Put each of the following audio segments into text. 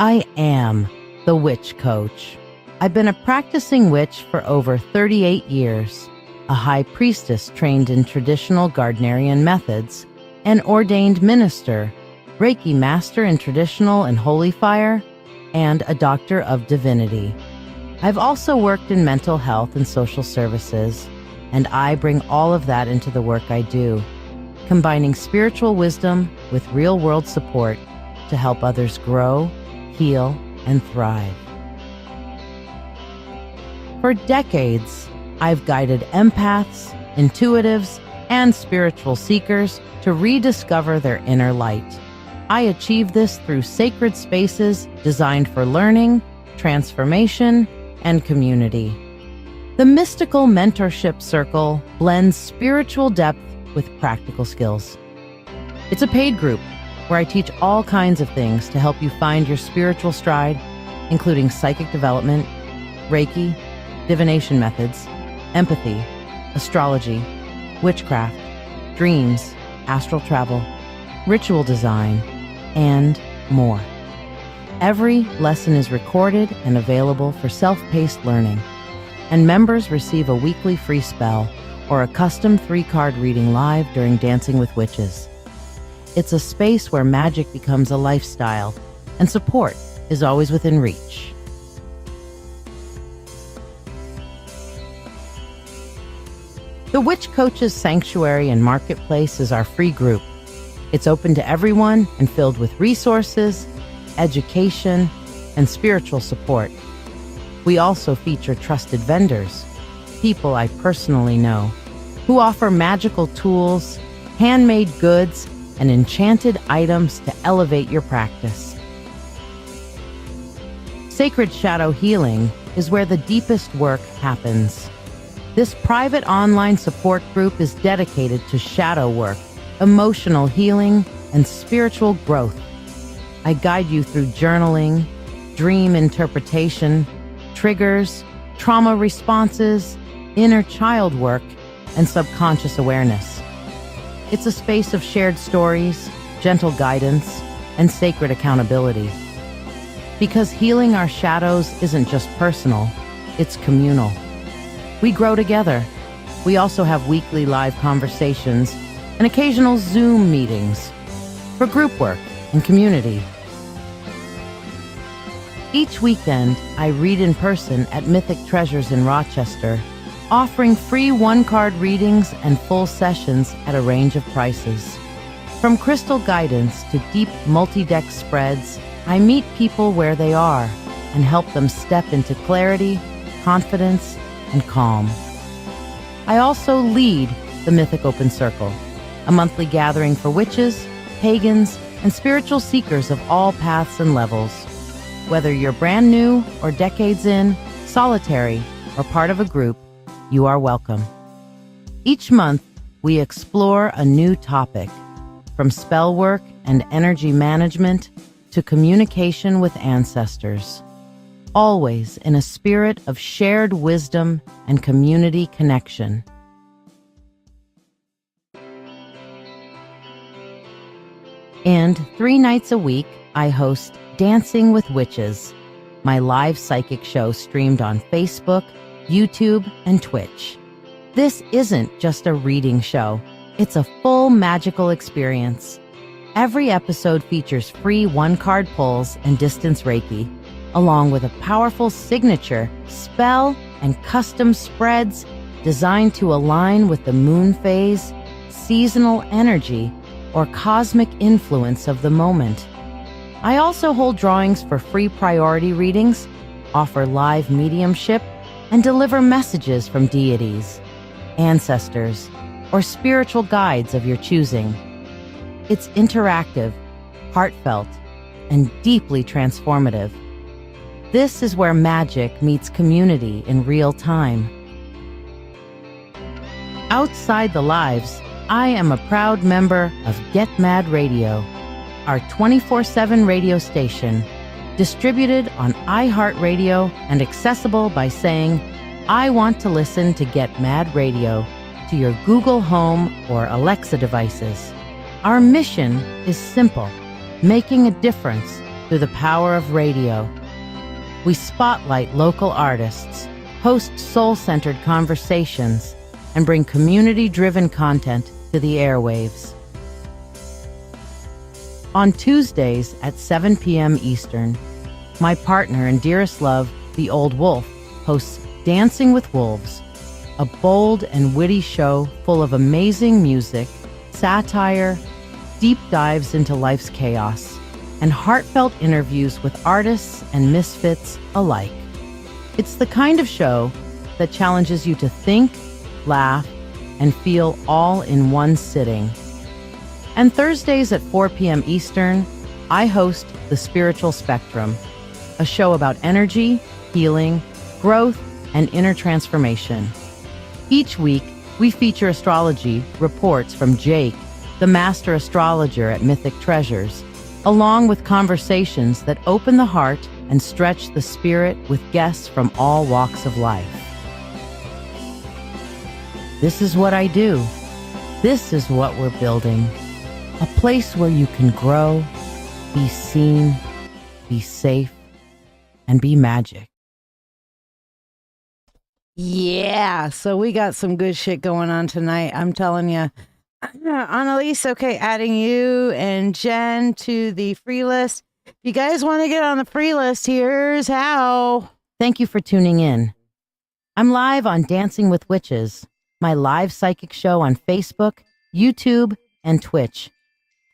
I am the Witch Coach. I've been a practicing witch for over 38 years, a high priestess trained in traditional Gardnerian methods, an ordained minister, Reiki master in traditional and holy fire, and a doctor of divinity. I've also worked in mental health and social services, and I bring all of that into the work I do, combining spiritual wisdom with real-world support to help others grow, heal, and thrive. For decades, I've guided empaths, intuitives, and spiritual seekers to rediscover their inner light. I achieve this through sacred spaces designed for learning, transformation, and community. The mystical mentorship circle blends spiritual depth with practical skills. It's a paid group where I teach all kinds of things to help you find your spiritual stride, including psychic development, Reiki, divination methods, empathy, astrology, witchcraft, dreams, astral travel, ritual design, and more. Every lesson is recorded and available for self-paced learning, and members receive a weekly free spell or a custom 3-card reading live during Dancing with Witches. It's a space where magic becomes a lifestyle, and support is always within reach. The Witch Coach's Sanctuary and Marketplace is our free group. It's open to everyone and filled with resources, education, and spiritual support. We also feature trusted vendors, people I personally know, who offer magical tools, handmade goods, and enchanted items to elevate your practice. Sacred Shadow Healing is where the deepest work happens. This private online support group is dedicated to shadow work, emotional healing, and spiritual growth. I guide you through journaling, dream interpretation, triggers, trauma responses, inner child work, and subconscious awareness. It's a space of shared stories, gentle guidance, and sacred accountability. Because healing our shadows isn't just personal, it's communal. We grow together. We also have weekly live conversations and occasional Zoom meetings for group work and community. Each weekend, I read in person at Mythic Treasures in Rochester, offering free 1-card readings and full sessions at a range of prices. From crystal guidance to deep multi-deck spreads, I meet people where they are and help them step into clarity, confidence, and calm. I also lead the Mythic Open Circle, a monthly gathering for witches, pagans, and spiritual seekers of all paths and levels. Whether you're brand new or decades in, solitary, or part of a group, you are welcome. Each month, we explore a new topic, from spellwork and energy management to communication with ancestors, always in a spirit of shared wisdom and community connection. And 3 nights a week, I host Dancing with Witches, my live psychic show streamed on Facebook, YouTube, and Twitch. This isn't just a reading show. It's a full magical experience. Every episode features free 1-card pulls and distance Reiki, along with a powerful signature spell and custom spreads designed to align with the moon phase, seasonal energy, or cosmic influence of the moment. I also hold drawings for free priority readings, offer live mediumship, and deliver messages from deities, ancestors, or spiritual guides of your choosing. It's interactive, heartfelt, and deeply transformative. This is where magic meets community in real time. Outside the lives, I am a proud member of Get Mad Radio, our 24/7 radio station, distributed on iHeartRadio and accessible by saying, "I want to listen to Get Mad Radio" to your Google Home or Alexa devices. Our mission is simple: making a difference through the power of radio. We spotlight local artists, host soul-centered conversations, and bring community-driven content to the airwaves. On Tuesdays at 7 p.m. Eastern, my partner and dearest love, the Old Wolf, hosts Dancing with Wolves, a bold and witty show full of amazing music, satire, deep dives into life's chaos, and heartfelt interviews with artists and misfits alike. It's the kind of show that challenges you to think, laugh, and feel all in one sitting. And Thursdays at 4 p.m. Eastern, I host The Spiritual Spectrum, a show about energy, healing, growth, and inner transformation. Each week, we feature astrology reports from Jake, the master astrologer at Mythic Treasures, along with conversations that open the heart and stretch the spirit with guests from all walks of life. This is what I do. This is what we're building. A place where you can grow, be seen, be safe, and be magic. Yeah, so we got some good shit going on tonight. I'm telling you. Annalise, okay, adding you and Jen to the free list. If you guys want to get on the free list, here's how. Thank you for tuning in. I'm live on Dancing with Witches, my live psychic show on Facebook, YouTube, and Twitch.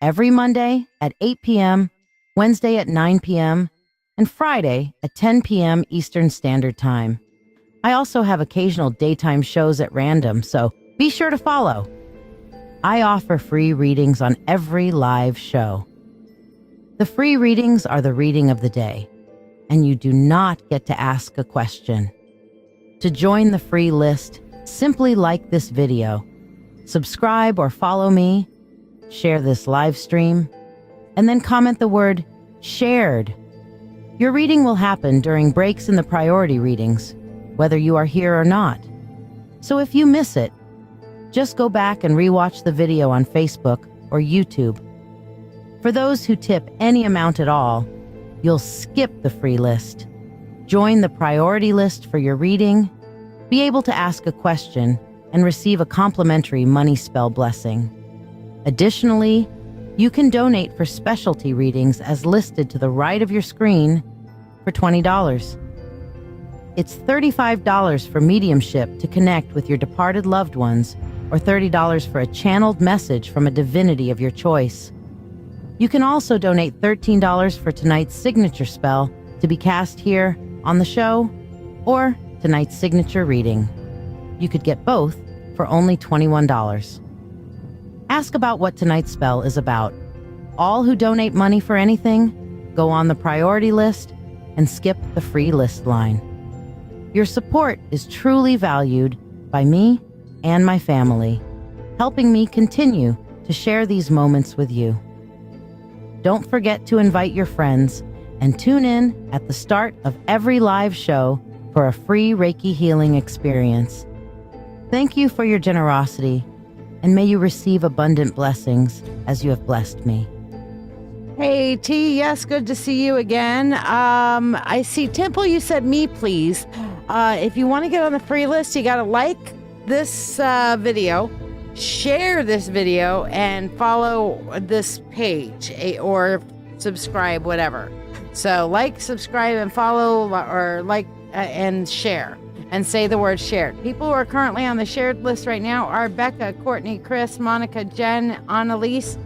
Every Monday at 8 p.m., Wednesday at 9 p.m., and Friday at 10 p.m. Eastern Standard Time. I also have occasional daytime shows at random, so be sure to follow. I offer free readings on every live show. The free readings are the reading of the day, and you do not get to ask a question. To join the free list, simply like this video, subscribe or follow me, share this live stream, and then comment the word shared. Your reading will happen during breaks in the priority readings, whether you are here or not. So if you miss it, just go back and rewatch the video on Facebook or YouTube. For those who tip any amount at all, you'll skip the free list. Join the priority list for your reading, be able to ask a question, and receive a complimentary money spell blessing. Additionally, you can donate for specialty readings as listed to the right of your screen for $20. It's $35 for mediumship to connect with your departed loved ones, or $30 for a channeled message from a divinity of your choice. You can also donate $13 for tonight's signature spell to be cast here on the show, or tonight's signature reading. You could get both for only $21. Ask about what tonight's spell is about. All who donate money for anything go on the priority list and skip the free list line. Your support is truly valued by me and my family, helping me continue to share these moments with you. Don't forget to invite your friends and tune in at the start of every live show for a free Reiki healing experience. Thank you for your generosity, and may you receive abundant blessings as you have blessed me. Hey, T, yes, good to see you again. I see Temple, you said me, please. If you want to get on the free list, you got to like this video, share this video, and follow this page or subscribe, whatever. So like, subscribe, and follow, or like and share, and say the word shared. People who are currently on the shared list right now are Becca, Courtney, Chris, Monica, Jen, Annalise,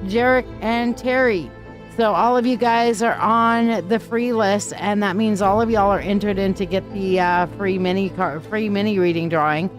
Jarek, and Terry. So all of you guys are on the free list, and that means all of y'all are entered in to get the free mini reading drawing.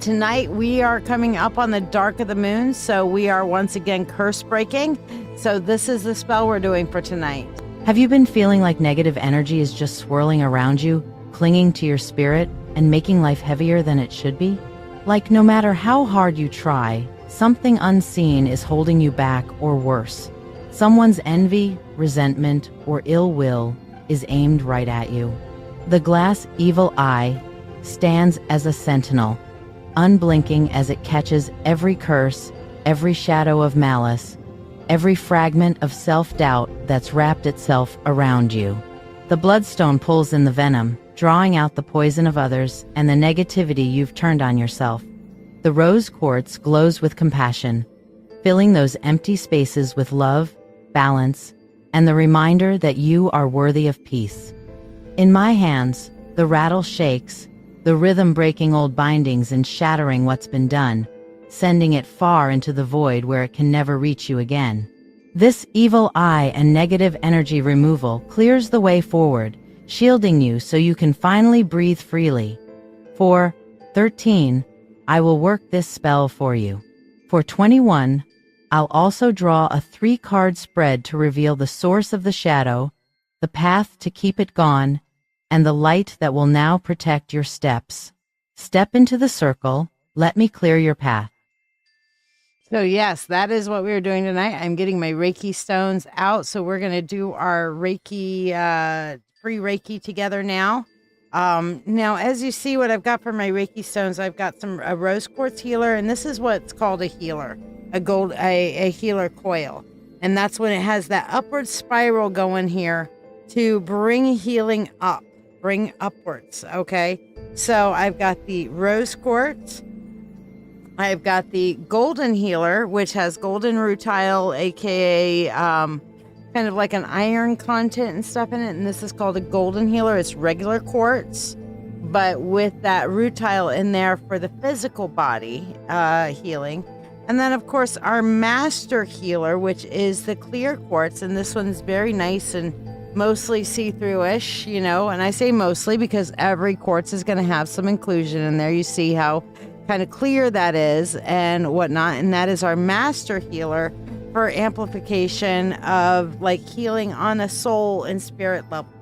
Tonight we are coming up on the dark of the moon, so we are once again curse breaking. So this is the spell we're doing for tonight. Have you been feeling like negative energy is just swirling around you, clinging to your spirit, and making life heavier than it should be? Like no matter how hard you try, something unseen is holding you back, or worse. Someone's envy, resentment, or ill will is aimed right at you. The glass evil eye stands as a sentinel, unblinking as it catches every curse, every shadow of malice, every fragment of self-doubt that's wrapped itself around you. The bloodstone pulls in the venom, drawing out the poison of others and the negativity you've turned on yourself. The rose quartz glows with compassion, filling those empty spaces with love, balance, and the reminder that you are worthy of peace. In my hands, the rattle shakes, the rhythm breaking old bindings and shattering what's been done, sending it far into the void where it can never reach you again. This evil eye and negative energy removal clears the way forward, shielding you so you can finally breathe freely. For 13, I will work this spell for you. For 21, I'll also draw a 3-card spread to reveal the source of the shadow, the path to keep it gone, and the light that will now protect your steps. Step into the circle. Let me clear your path. So yes, that is what we're doing tonight. I'm getting my Reiki stones out. So we're going to do our Reiki, free Reiki together now. Now, as you see what I've got for my Reiki stones, I've got a rose quartz healer, and this is what's called a healer, a healer coil. And that's when it has that upward spiral going here to bring healing up, bring upwards. Okay. So I've got the rose quartz. I've got the golden healer, which has golden rutile, aka kind of like an iron content and stuff in it. And this is called a golden healer. It's regular quartz, but with that rutile in there for the physical body healing. And then, of course, our master healer, which is the clear quartz. And this one's very nice and mostly see-through-ish, you know. And I say mostly because every quartz is going to have some inclusion in there. You see how kind of clear that is and whatnot. And that is our master healer for amplification of like healing on a soul and spirit level.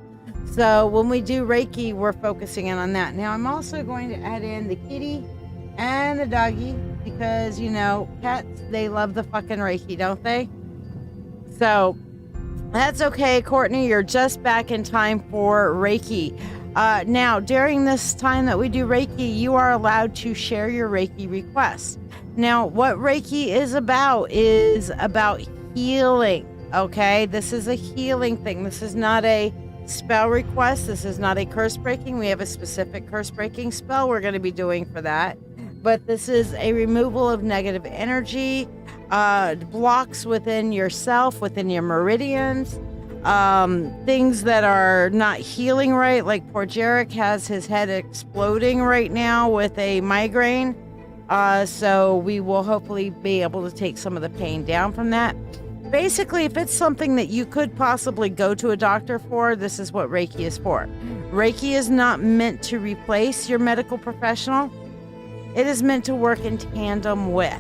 So when we do Reiki, we're focusing in on that. Now I'm also going to add in the kitty and the doggy because, you know, pets, they love the fucking Reiki, don't they? So that's okay, Courtney. You're just back in time for Reiki. Now, during this time that we do Reiki, you are allowed to share your Reiki requests. Now, what Reiki is about healing, okay? This is a healing thing. This is not a spell request. This is not a curse breaking. We have a specific curse breaking spell we're going to be doing for that. But this is a removal of negative energy, blocks within yourself, within your meridians, things that are not healing right. Like poor Jarek has his head exploding right now with a migraine. So we will hopefully be able to take some of the pain down from that. Basically, if it's something that you could possibly go to a doctor for, this is what Reiki is for. Reiki is not meant to replace your medical professional. It is meant to work in tandem with.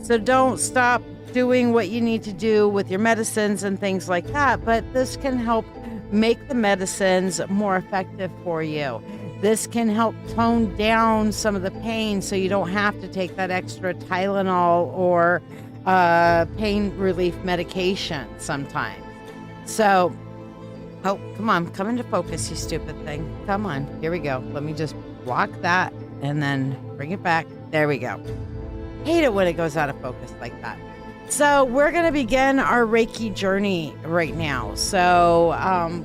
So don't stop doing what you need to do with your medicines and things like that, but this can help make the medicines more effective for you. This can help tone down some of the pain so you don't have to take that extra Tylenol or pain relief medication sometimes. So, oh, come on, come into focus, you stupid thing. Come on, here we go. Let me just block that and then bring it back. There we go. Hate it when it goes out of focus like that. So we're going to begin our Reiki journey right now. So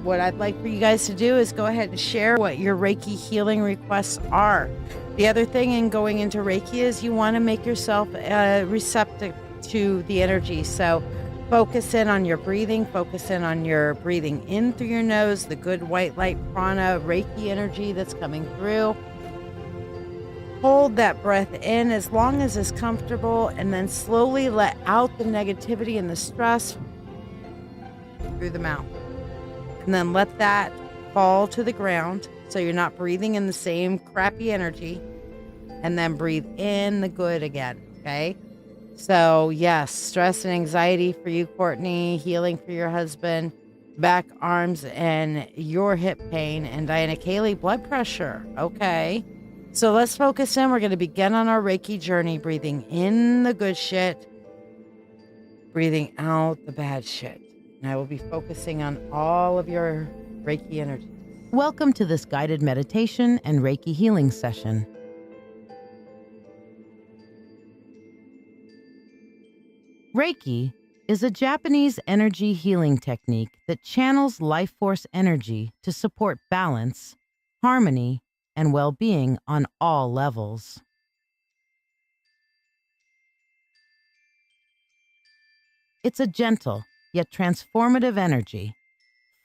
what I'd like for you guys to do is go ahead and share what your Reiki healing requests are. The other thing in going into Reiki is you want to make yourself receptive to the energy. So focus in on your breathing, focus in on your breathing in through your nose, the good white light prana Reiki energy that's coming through. Hold that breath in as long as it's comfortable, and then slowly let out the negativity and the stress through the mouth. And then let that fall to the ground so you're not breathing in the same crappy energy. And then breathe in the good again, okay? So yes, stress and anxiety for you, Courtney, healing for your husband, back, arms, and your hip pain, and Diana Kaylee, blood pressure, okay? So let's focus in. We're going to begin on our Reiki journey, breathing in the good shit, breathing out the bad shit. And I will be focusing on all of your Reiki energy. Welcome to this guided meditation and Reiki healing session. Reiki is a Japanese energy healing technique that channels life force energy to support balance, harmony, and well-being on all levels. It's a gentle yet transformative energy,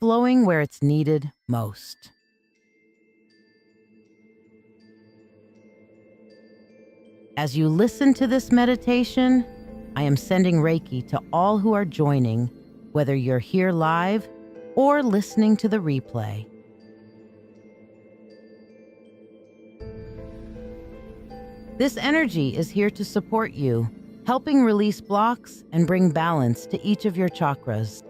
flowing where it's needed most. As you listen to this meditation, I am sending Reiki to all who are joining, whether you're here live or listening to the replay. This energy is here to support you, helping release blocks and bring balance to each of your chakras.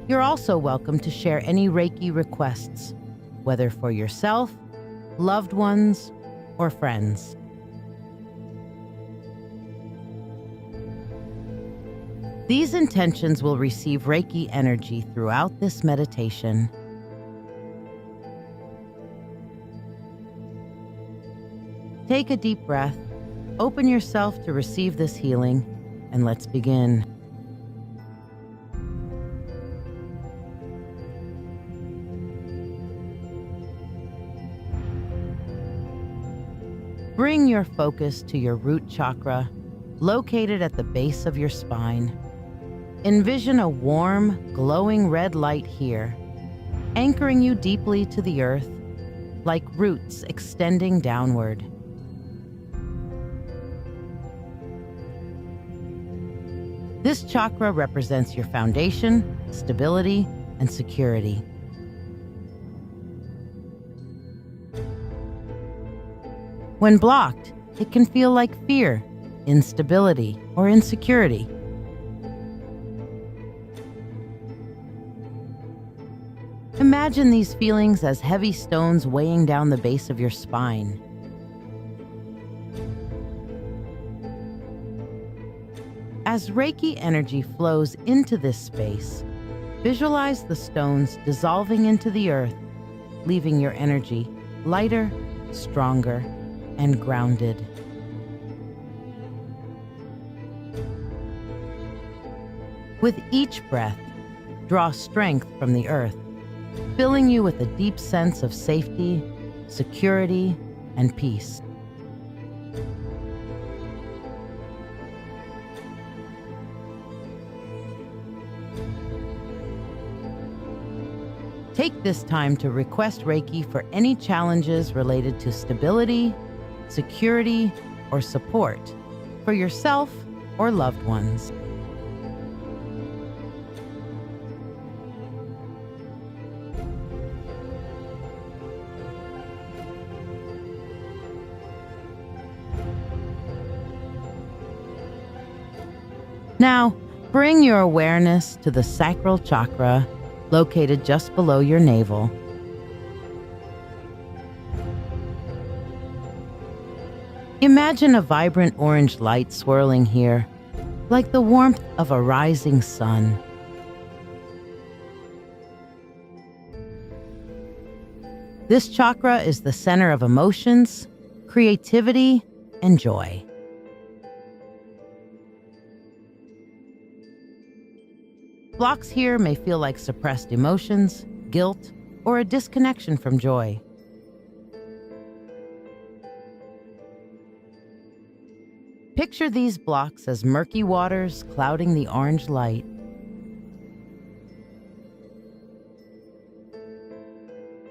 You're also welcome to share any Reiki requests, whether for yourself, loved ones, or friends. These intentions will receive Reiki energy throughout this meditation. Take a deep breath, open yourself to receive this healing, and let's begin. Bring your focus to your root chakra, located at the base of your spine. Envision a warm, glowing red light here, anchoring you deeply to the earth, like roots extending downward. This chakra represents your foundation, stability, and security. When blocked, it can feel like fear, instability, or insecurity. Imagine these feelings as heavy stones weighing down the base of your spine. As Reiki energy flows into this space, visualize the stones dissolving into the earth, leaving your energy lighter, stronger, and grounded. With each breath, draw strength from the earth, filling you with a deep sense of safety, security, and peace. Take this time to request Reiki for any challenges related to stability, security, or support for yourself or loved ones. Now, bring your awareness to the sacral chakra, located just below your navel. Imagine a vibrant orange light swirling here, like the warmth of a rising sun. This chakra is the center of emotions, creativity, and joy. Blocks here may feel like suppressed emotions, guilt, or a disconnection from joy. Picture these blocks as murky waters clouding the orange light.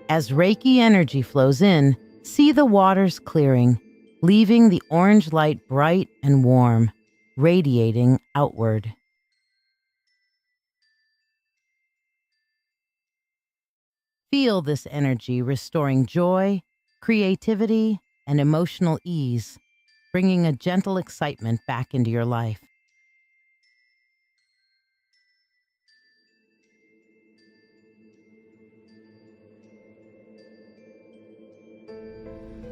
As Reiki energy flows in, see the waters clearing, leaving the orange light bright and warm, radiating outward. Feel this energy restoring joy, creativity, and emotional ease, bringing a gentle excitement back into your life.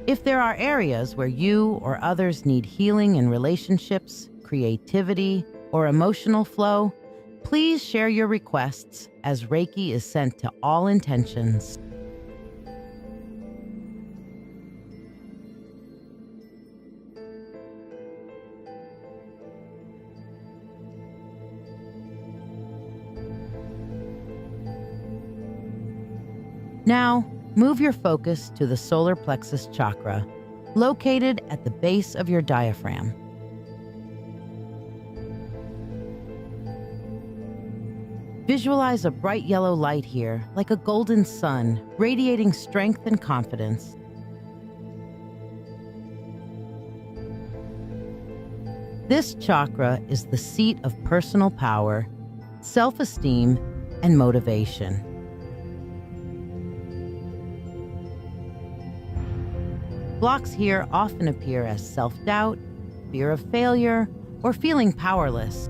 If there are areas where you or others need healing in relationships, creativity, or emotional flow, please share your requests as Reiki is sent to all intentions. Now, move your focus to the solar plexus chakra, located at the base of your diaphragm. Visualize a bright yellow light here, like a golden sun, radiating strength and confidence. This chakra is the seat of personal power, self-esteem, and motivation. Blocks here often appear as self-doubt, fear of failure, or feeling powerless.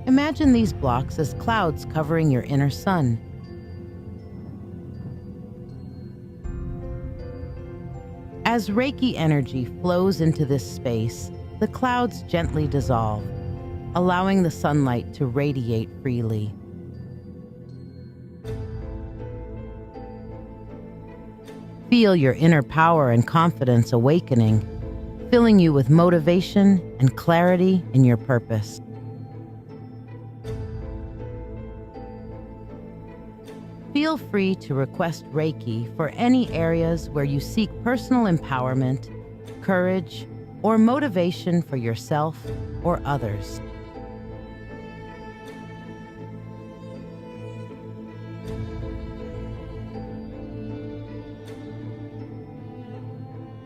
Imagine these blocks as clouds covering your inner sun. As Reiki energy flows into this space, the clouds gently dissolve, allowing the sunlight to radiate freely. Feel your inner power and confidence awakening, filling you with motivation and clarity in your purpose. Feel free to request Reiki for any areas where you seek personal empowerment, courage, or motivation for yourself or others.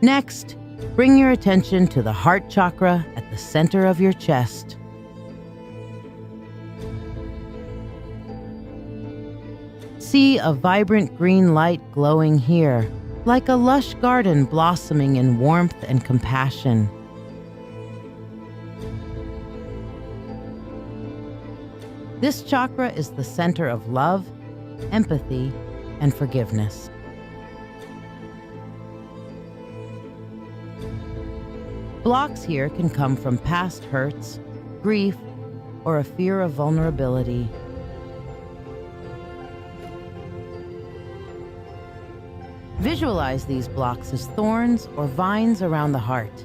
Next, bring your attention to the heart chakra at the center of your chest. See a vibrant green light glowing here, like a lush garden blossoming in warmth and compassion. This chakra is the center of love, empathy, and forgiveness. Blocks here can come from past hurts, grief, or a fear of vulnerability. Visualize these blocks as thorns or vines around the heart.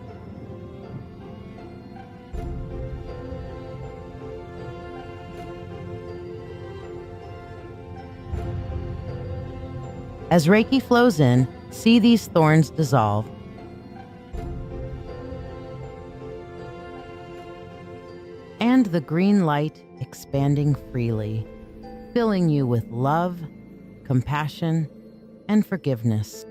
As Reiki flows in, see these thorns dissolve. And the green light expanding freely, filling you with love, compassion, and forgiveness.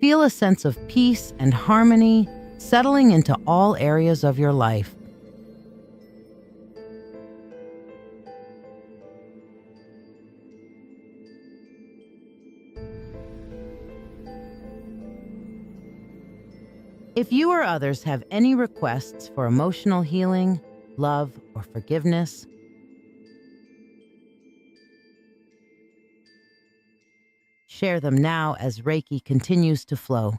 Feel a sense of peace and harmony settling into all areas of your life. If you or others have any requests for emotional healing, love, or forgiveness, share them now as Reiki continues to flow.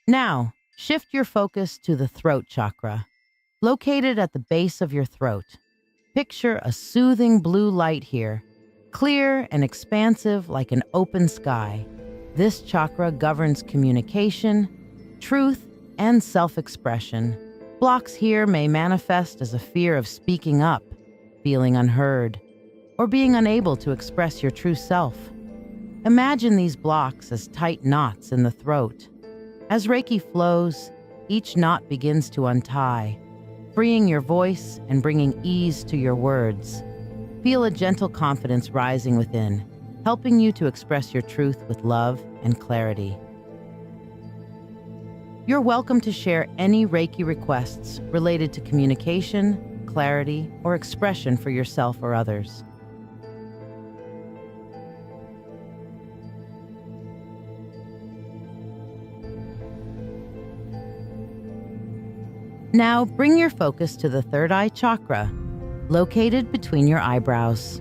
Now, shift your focus to the throat chakra, located at the base of your throat. Picture a soothing blue light here, clear and expansive like an open sky. This chakra governs communication, truth, and self-expression. Blocks here may manifest as a fear of speaking up, feeling unheard, or being unable to express your true self. Imagine these blocks as tight knots in the throat. As Reiki flows, each knot begins to untie, freeing your voice and bringing ease to your words. Feel a gentle confidence rising within, helping you to express your truth with love and clarity. You're welcome to share any Reiki requests related to communication, clarity, or expression for yourself or others. Now bring your focus to the third eye chakra, located between your eyebrows.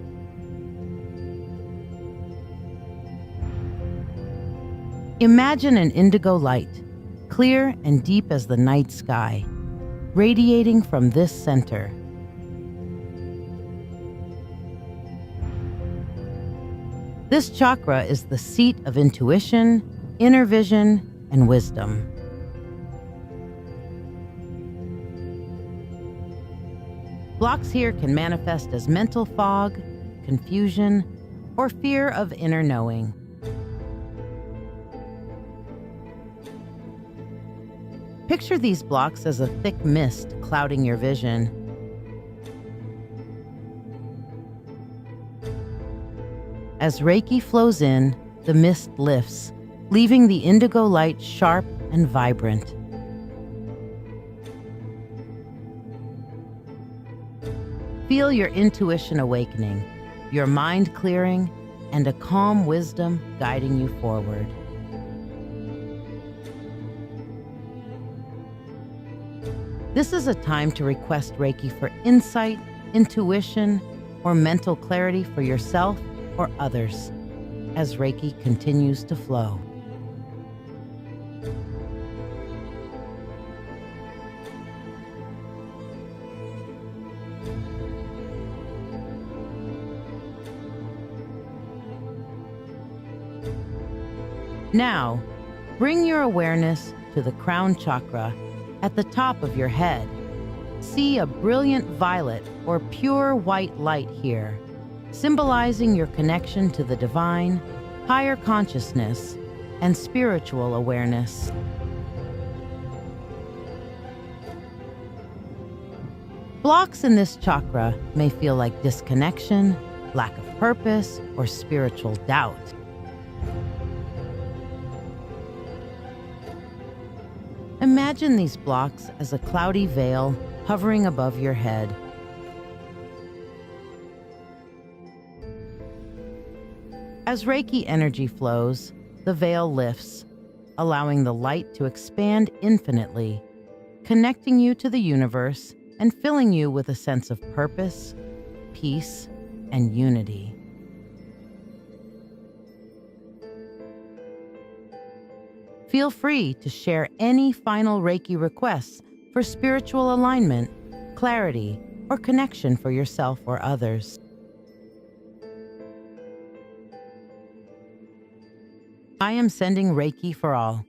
Imagine an indigo light, clear and deep as the night sky, radiating from this center. This chakra is the seat of intuition, inner vision, and wisdom. Blocks here can manifest as mental fog, confusion, or fear of inner knowing. Picture these blocks as a thick mist clouding your vision. As Reiki flows in, the mist lifts, leaving the indigo light sharp and vibrant. Feel your intuition awakening, your mind clearing, and a calm wisdom guiding you forward. This is a time to request Reiki for insight, intuition, or mental clarity for yourself or others as Reiki continues to flow. Now, bring your awareness to the crown chakra at the top of your head. See a brilliant violet or pure white light here, symbolizing your connection to the divine, higher consciousness, and spiritual awareness. Blocks in this chakra may feel like disconnection, lack of purpose, or spiritual doubt. Imagine these blocks as a cloudy veil hovering above your head. As Reiki energy flows, the veil lifts, allowing the light to expand infinitely, connecting you to the universe and filling you with a sense of purpose, peace, and unity. Feel free to share any final Reiki requests for spiritual alignment, clarity, or connection for yourself or others. I am sending Reiki for all.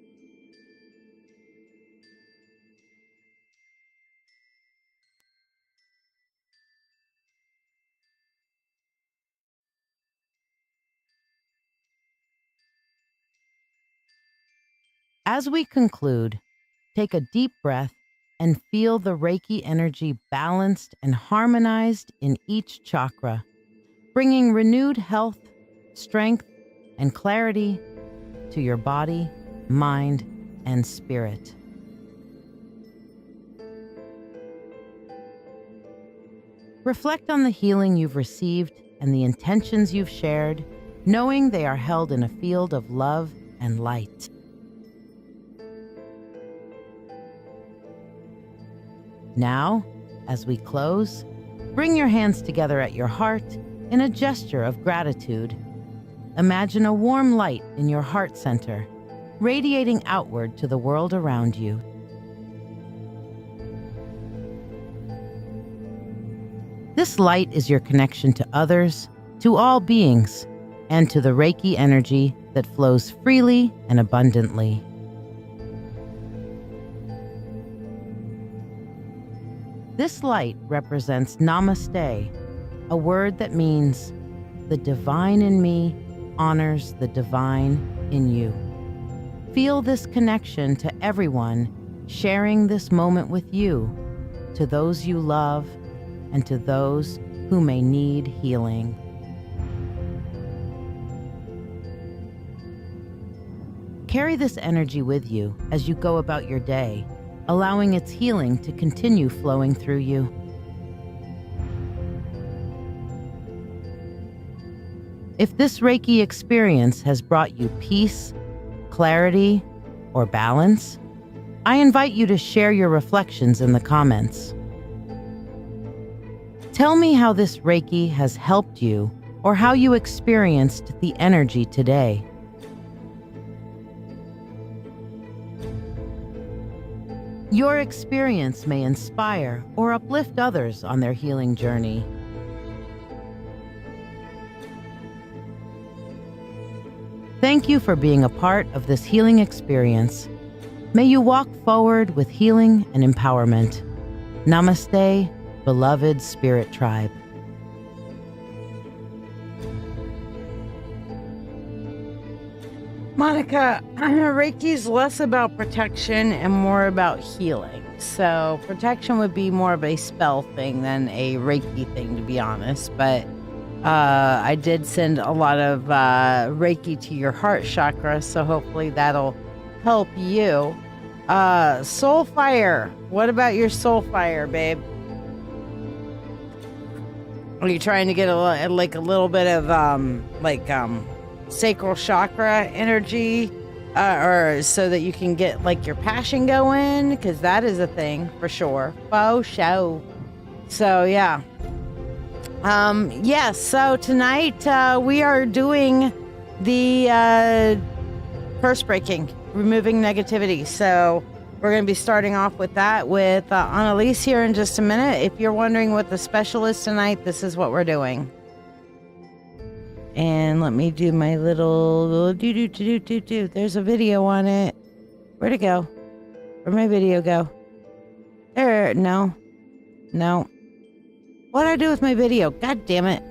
As we conclude, take a deep breath and feel the Reiki energy balanced and harmonized in each chakra, bringing renewed health, strength, and clarity to your body, mind, and spirit. Reflect on the healing you've received and the intentions you've shared, knowing they are held in a field of love and light. Now, as we close, bring your hands together at your heart in a gesture of gratitude. Imagine a warm light in your heart center, radiating outward to the world around you. This light is your connection to others, to all beings, and to the Reiki energy that flows freely and abundantly. This light represents Namaste, a word that means the divine in me honors the divine in you. Feel this connection to everyone sharing this moment with you, to those you love, and to those who may need healing. Carry this energy with you as you go about your day, allowing its healing to continue flowing through you. If this Reiki experience has brought you peace, clarity, or balance, I invite you to share your reflections in the comments. Tell me how this Reiki has helped you or how you experienced the energy today. Your experience may inspire or uplift others on their healing journey. Thank you for being a part of this healing experience. May you walk forward with healing and empowerment. Namaste, beloved spirit tribe. Monica, Reiki's less about protection and more about healing. So protection would be more of a spell thing than a Reiki thing, to be honest. But I did send a lot of Reiki to your heart chakra, so hopefully that'll help you. Soul fire. What about your soul fire, babe? Are you trying to get a little bit of sacral chakra energy, or so that you can get like your passion going? Because that is a thing for sure. Faux show. So yeah. Yes, so tonight we are doing the curse breaking, removing negativity. So we're going to be starting off with that with Annalise here in just a minute. If you're wondering what the special is tonight, this is what we're doing. And let me do my little do. There's a video on it. Where'd it go? Where'd my video go? There, no. What'd I do with my video? God damn it.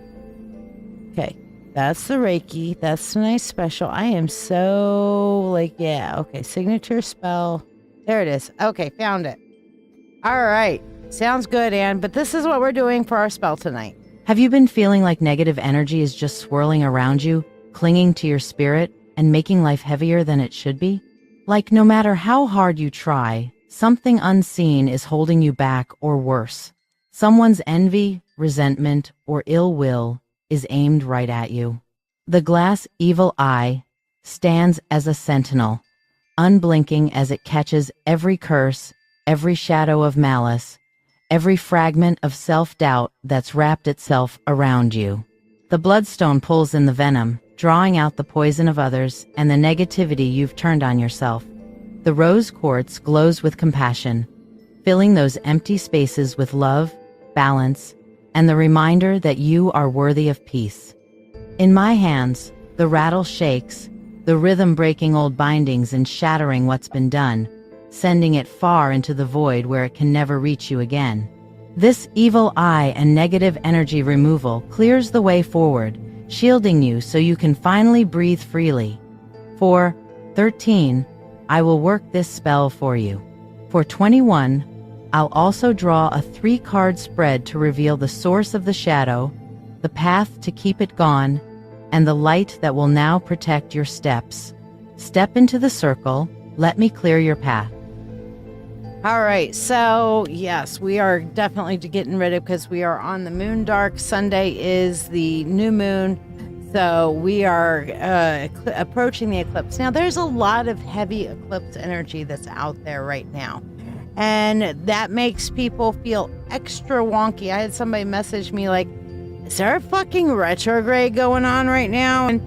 Okay, that's the Reiki. That's a nice special. I am so okay, signature spell. There it is. Okay, found it. All right, sounds good, Anne. But this is what we're doing for our spell tonight. Have you been feeling like negative energy is just swirling around you, clinging to your spirit, and making life heavier than it should be? Like no matter how hard you try, something unseen is holding you back, or worse. Someone's envy, resentment, or ill will is aimed right at you. The glass evil eye stands as a sentinel, unblinking as it catches every curse, every shadow of malice, every fragment of self-doubt that's wrapped itself around you. The bloodstone pulls in the venom, drawing out the poison of others and the negativity you've turned on yourself. The rose quartz glows with compassion, filling those empty spaces with love, balance, and the reminder that you are worthy of peace. In my hands, the rattle shakes, the rhythm breaking old bindings and shattering what's been done, sending it far into the void where it can never reach you again. This evil eye and negative energy removal clears the way forward, shielding you so you can finally breathe freely. For 13, I will work this spell for you. For 21, I'll also draw a 3-card spread to reveal the source of the shadow, the path to keep it gone, and the light that will now protect your steps. Step into the circle. Let me clear your path. All right, so yes, we are definitely getting rid of, because we are on the moon dark. Sunday is the new moon, so we are approaching the eclipse. Now, there's a lot of heavy eclipse energy that's out there right now, and that makes people feel extra wonky. I had somebody message me like, is there a fucking retrograde going on right now? And,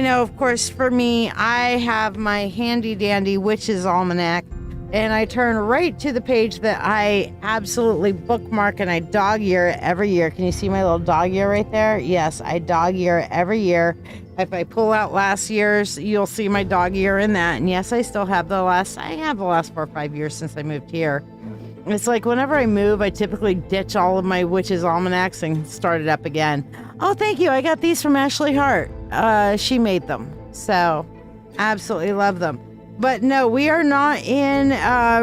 of course, for me, I have my handy dandy witch's almanac, and I turn right to the page that I absolutely bookmark, and I dog ear it every year. Can you see my little dog ear right there? Yes, I dog ear it every year. If I pull out last year's, you'll see my dog ear in that. And yes, I still have the last 4 or 5 years since I moved here. It's like whenever I move, I typically ditch all of my witch's almanacs and start it up again. Oh, thank you. I got these from Ashley Hart. She made them. So absolutely love them. But no, we are not in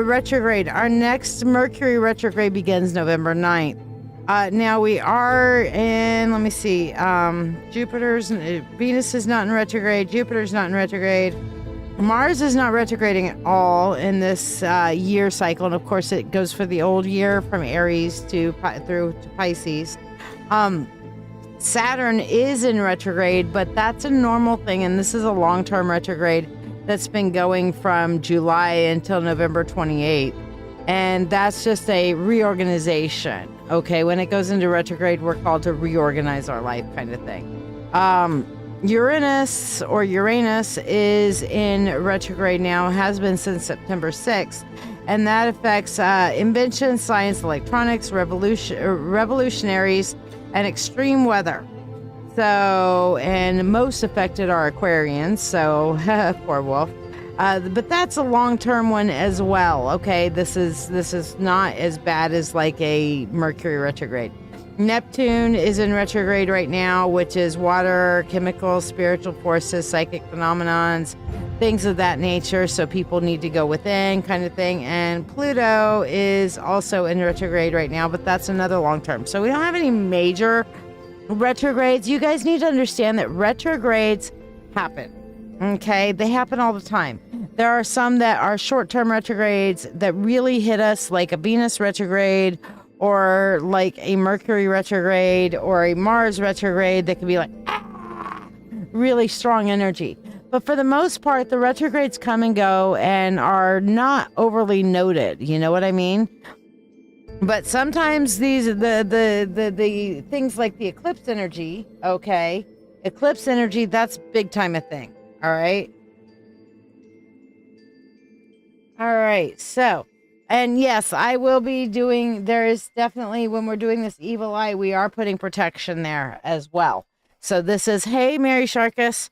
retrograde. Our next Mercury retrograde begins November 9th. Now we are in, let me see, Venus is not in retrograde, Jupiter's not in retrograde, Mars is not retrograding at all in this year cycle. And of course it goes for the old year from Aries through to Pisces. Saturn is in retrograde, but that's a normal thing. And this is a long-term retrograde that's been going from July until November 28th. And that's just a reorganization. Okay, when it goes into retrograde, we're called to reorganize our life kind of thing. Uranus is in retrograde now, has been since September 6th. And that affects invention, science, electronics, revolutionaries, and extreme weather. So, and most affected are Aquarians. So, poor wolf. But that's a long-term one as well. Okay, this is not as bad as like a Mercury retrograde. Neptune is in retrograde right now, which is water, chemicals, spiritual forces, psychic phenomenons, things of that nature. So people need to go within, kind of thing. And Pluto is also in retrograde right now, but that's another long term. So we don't have any major retrogrades. You guys need to understand that retrogrades happen. Okay, they happen all the time. There are some that are short-term retrogrades that really hit us, like a Venus retrograde, or like a Mercury retrograde, or a Mars retrograde that can be like really strong energy. But for the most part, the retrogrades come and go and are not overly noted. You know what I mean? But sometimes the things like the eclipse energy, okay, eclipse energy, that's big time a thing. All right. All right. So, and yes, I will be doing, there is definitely, when we're doing this evil eye, we are putting protection there as well. So this is, hey, Mary Sharkus,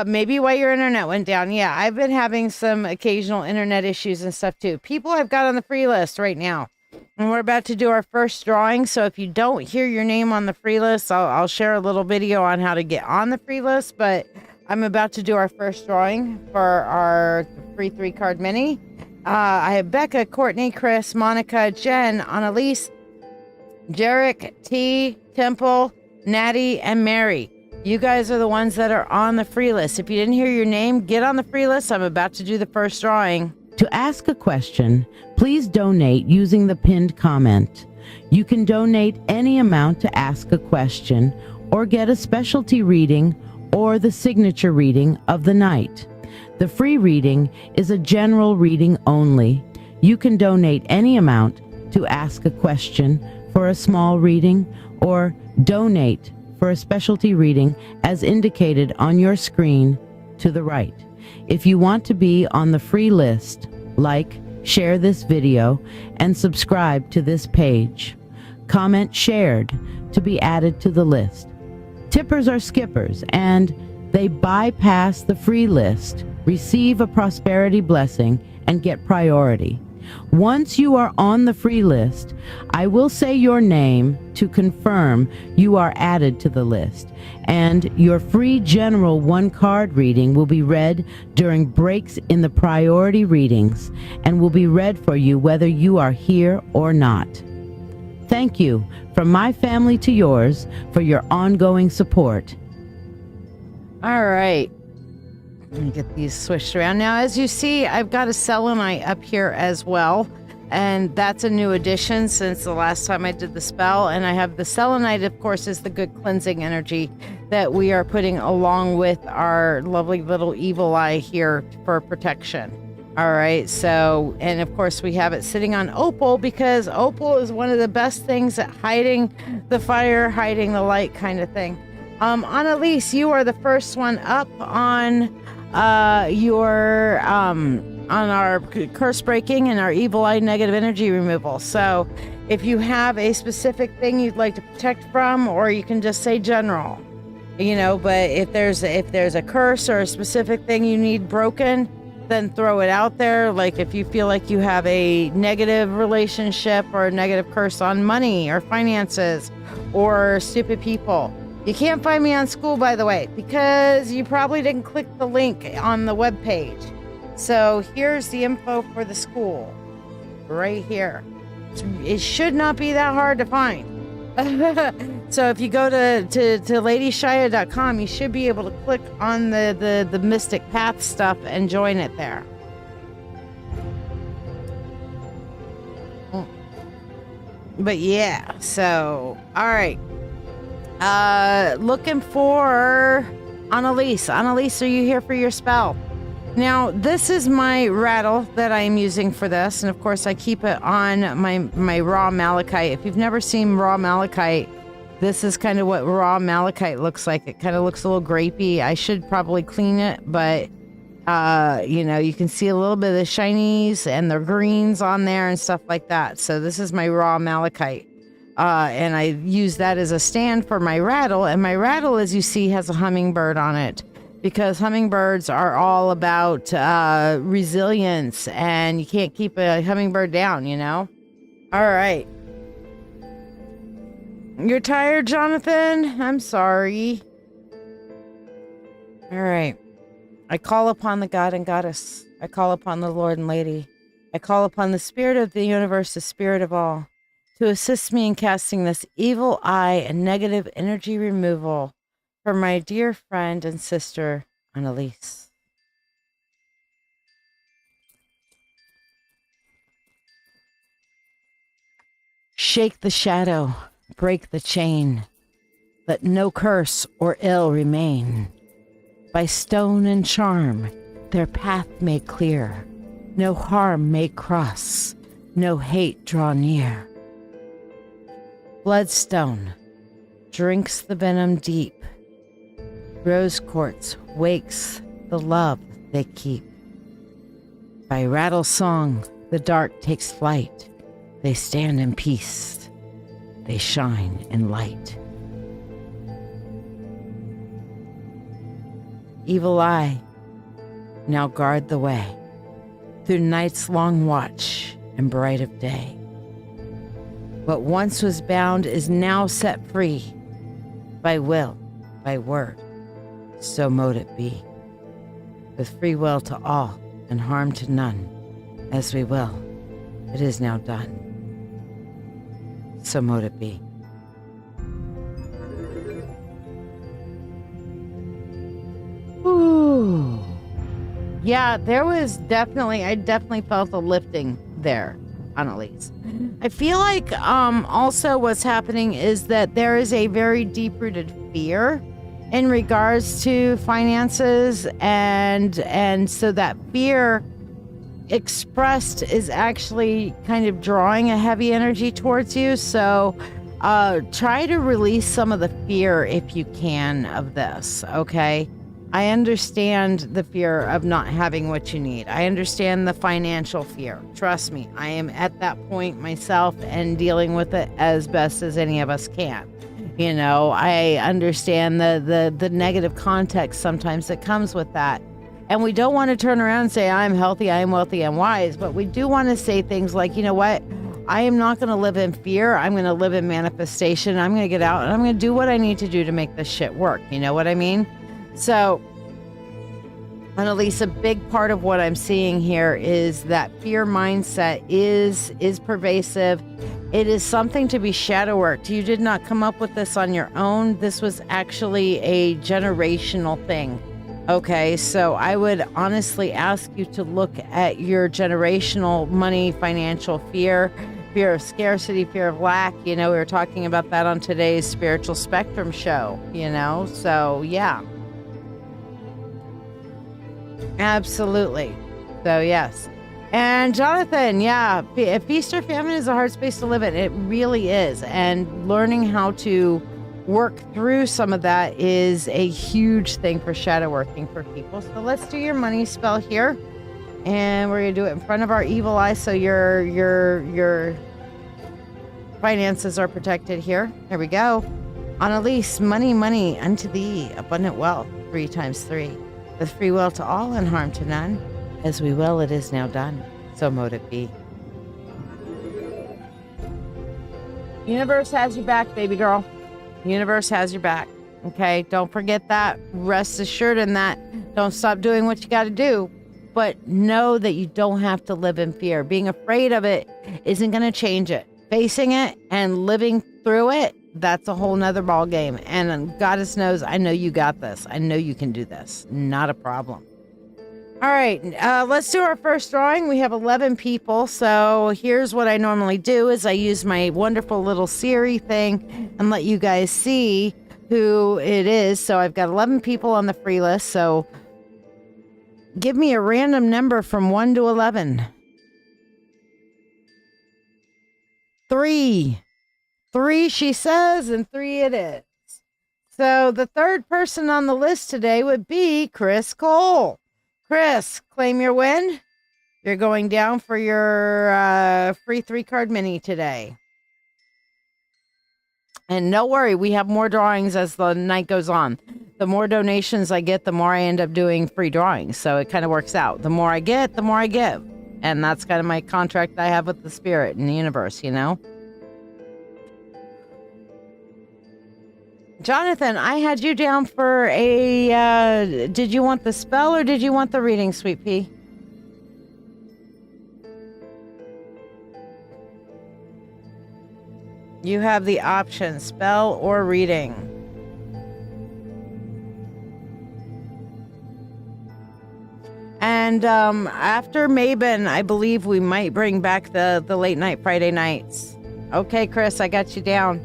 maybe why your internet went down. Yeah, I've been having some occasional internet issues and stuff too. People I've got on the free list right now. And we're about to do our first drawing. So if you don't hear your name on the free list, I'll share a little video on how to get on the free list. But I'm about to do our first drawing for our free 3-card mini. I have Becca, Courtney, Chris, Monica, Jen, Annalise, Jarek, T, Temple, Natty, and Mary. You guys are the ones that are on the free list. If you didn't hear your name, get on the free list. I'm about to do the first drawing. To ask a question, please donate using the pinned comment. You can donate any amount to ask a question or get a specialty reading or the signature reading of the night. The free reading is a general reading only. You can donate any amount to ask a question for a small reading or donate for a specialty reading as indicated on your screen to the right. If you want to be on the free list, like, share this video, and subscribe to this page. Comment shared to be added to the list. Tippers are skippers, and they bypass the free list, receive a prosperity blessing, and get priority. Once you are on the free list, I will say your name to confirm you are added to the list, and your free general 1-card reading will be read during breaks in the priority readings and will be read for you whether you are here or not. Thank you from my family to yours for your ongoing support. All right. Let me get these switched around. Now, as you see, I've got a selenite up here as well. And that's a new addition since the last time I did the spell. And I have the selenite, of course, is the good cleansing energy that we are putting along with our lovely little evil eye here for protection. All right. So, and of course, we have it sitting on opal because opal is one of the best things at hiding the fire, hiding the light kind of thing. Annalise, you are the first one up on on our curse breaking and our evil eye negative energy removal. So if you have a specific thing you'd like to protect from, or you can just say general, you know, but if there's a curse or a specific thing you need broken, then throw it out there. Like if you feel like you have a negative relationship or a negative curse on money or finances or stupid people. You can't find me on school, by the way, because you probably didn't click the link on the webpage. So here's the info for the school right here. It should not be that hard to find. So if you go to LadyShiya.com, you should be able to click on the Mystic Path stuff and join it there. But yeah, so, all right. Looking for Annalise. Annalise, are you here for your spell? Now, this is my rattle that I'm using for this, and of course I keep it on my raw malachite. If you've never seen raw malachite, this is kind of what raw malachite looks like. It kind of looks a little grapey. I should probably clean it, but you know, you can see a little bit of the shinies and the greens on there and stuff like that. So this is my raw malachite. And I use that as a stand for my rattle. And my rattle, as you see, has a hummingbird on it, because hummingbirds are all about resilience, and you can't keep a hummingbird down, you know? All right. You're tired, Jonathan? I'm sorry. All right. I call upon the God and Goddess. I call upon the Lord and Lady. I call upon the Spirit of the universe, the Spirit of all, to assist me in casting this evil eye and negative energy removal for my dear friend and sister, Annalise. Shake the shadow, break the chain. Let no curse or ill remain. By stone and charm, their path make clear. No harm may cross, no hate draw near. Bloodstone drinks the venom deep. Rose quartz wakes the love they keep. By rattle song, the dark takes flight. They stand in peace. They shine in light. Evil eye, now guard the way through night's long watch and bright of day. What once was bound is now set free by will, by word, so mote it be. With free will to all and harm to none, as we will, it is now done. So mote it be. Ooh. Yeah, I definitely felt a lifting there, Annalise. I feel like also what's happening is that there is a very deep-rooted fear in regards to finances, and so that fear expressed is actually kind of drawing a heavy energy towards you. So try to release some of the fear if you can of this, okay? I understand the fear of not having what you need. I understand the financial fear. Trust me, I am at that point myself and dealing with it as best as any of us can. You know, I understand the negative context sometimes that comes with that. And we don't want to turn around and say, I'm healthy, I am wealthy, I'm wise. But we do want to say things like, you know what? I am not going to live in fear. I'm going to live in manifestation. I'm going to get out and I'm going to do what I need to do to make this shit work. You know what I mean? So, Annalise, a big part of what I'm seeing here is that fear mindset is pervasive. It is something to be shadow worked. You did not come up with this on your own. This was actually a generational thing. Okay, so I would honestly ask you to look at your generational money, financial fear of scarcity, fear of lack. You know, we were talking about that on today's Spiritual Spectrum show, you know, so yeah. Absolutely. So yes. And Jonathan, yeah, feast or famine is a hard space to live in. It really is. And learning how to work through some of that is a huge thing for shadow working for people. So let's do your money spell here. And we're going to do it in front of our evil eye so your finances are protected here. Here we go. Annalise, money, money unto thee, abundant wealth, 3 times 3. With free will to all and harm to none. As we will, it is now done. So mote it be. Universe has your back, baby girl. Universe has your back. Okay? Don't forget that. Rest assured in that. Don't stop doing what you got to do. But know that you don't have to live in fear. Being afraid of it isn't going to change it. Facing it and living through it, that's a whole nother ball game. And Goddess knows, I know you got this. I know you can do this. Not a problem. All right, let's do our first drawing. We have 11 people. So here's what I normally do is I use my wonderful little Siri thing and let you guys see who it is. So I've got 11 people on the free list. So give me a random number from 1 to 11. 3. 3, she says, and 3 it is. So the third person on the list today would be Chris Cole. Chris, claim your win. You're going down for your free 3-card mini today. And no worry, we have more drawings as the night goes on. The more donations I get, the more I end up doing free drawings. So it kind of works out. The more I get, the more I give. And that's kind of my contract I have with the spirit and the universe, you know? Jonathan, I had you down for a, did you want the spell or did you want the reading, Sweet Pea? You have the option, spell or reading. And after Mabon, I believe we might bring back the late night Friday nights. Okay, Chris, I got you down.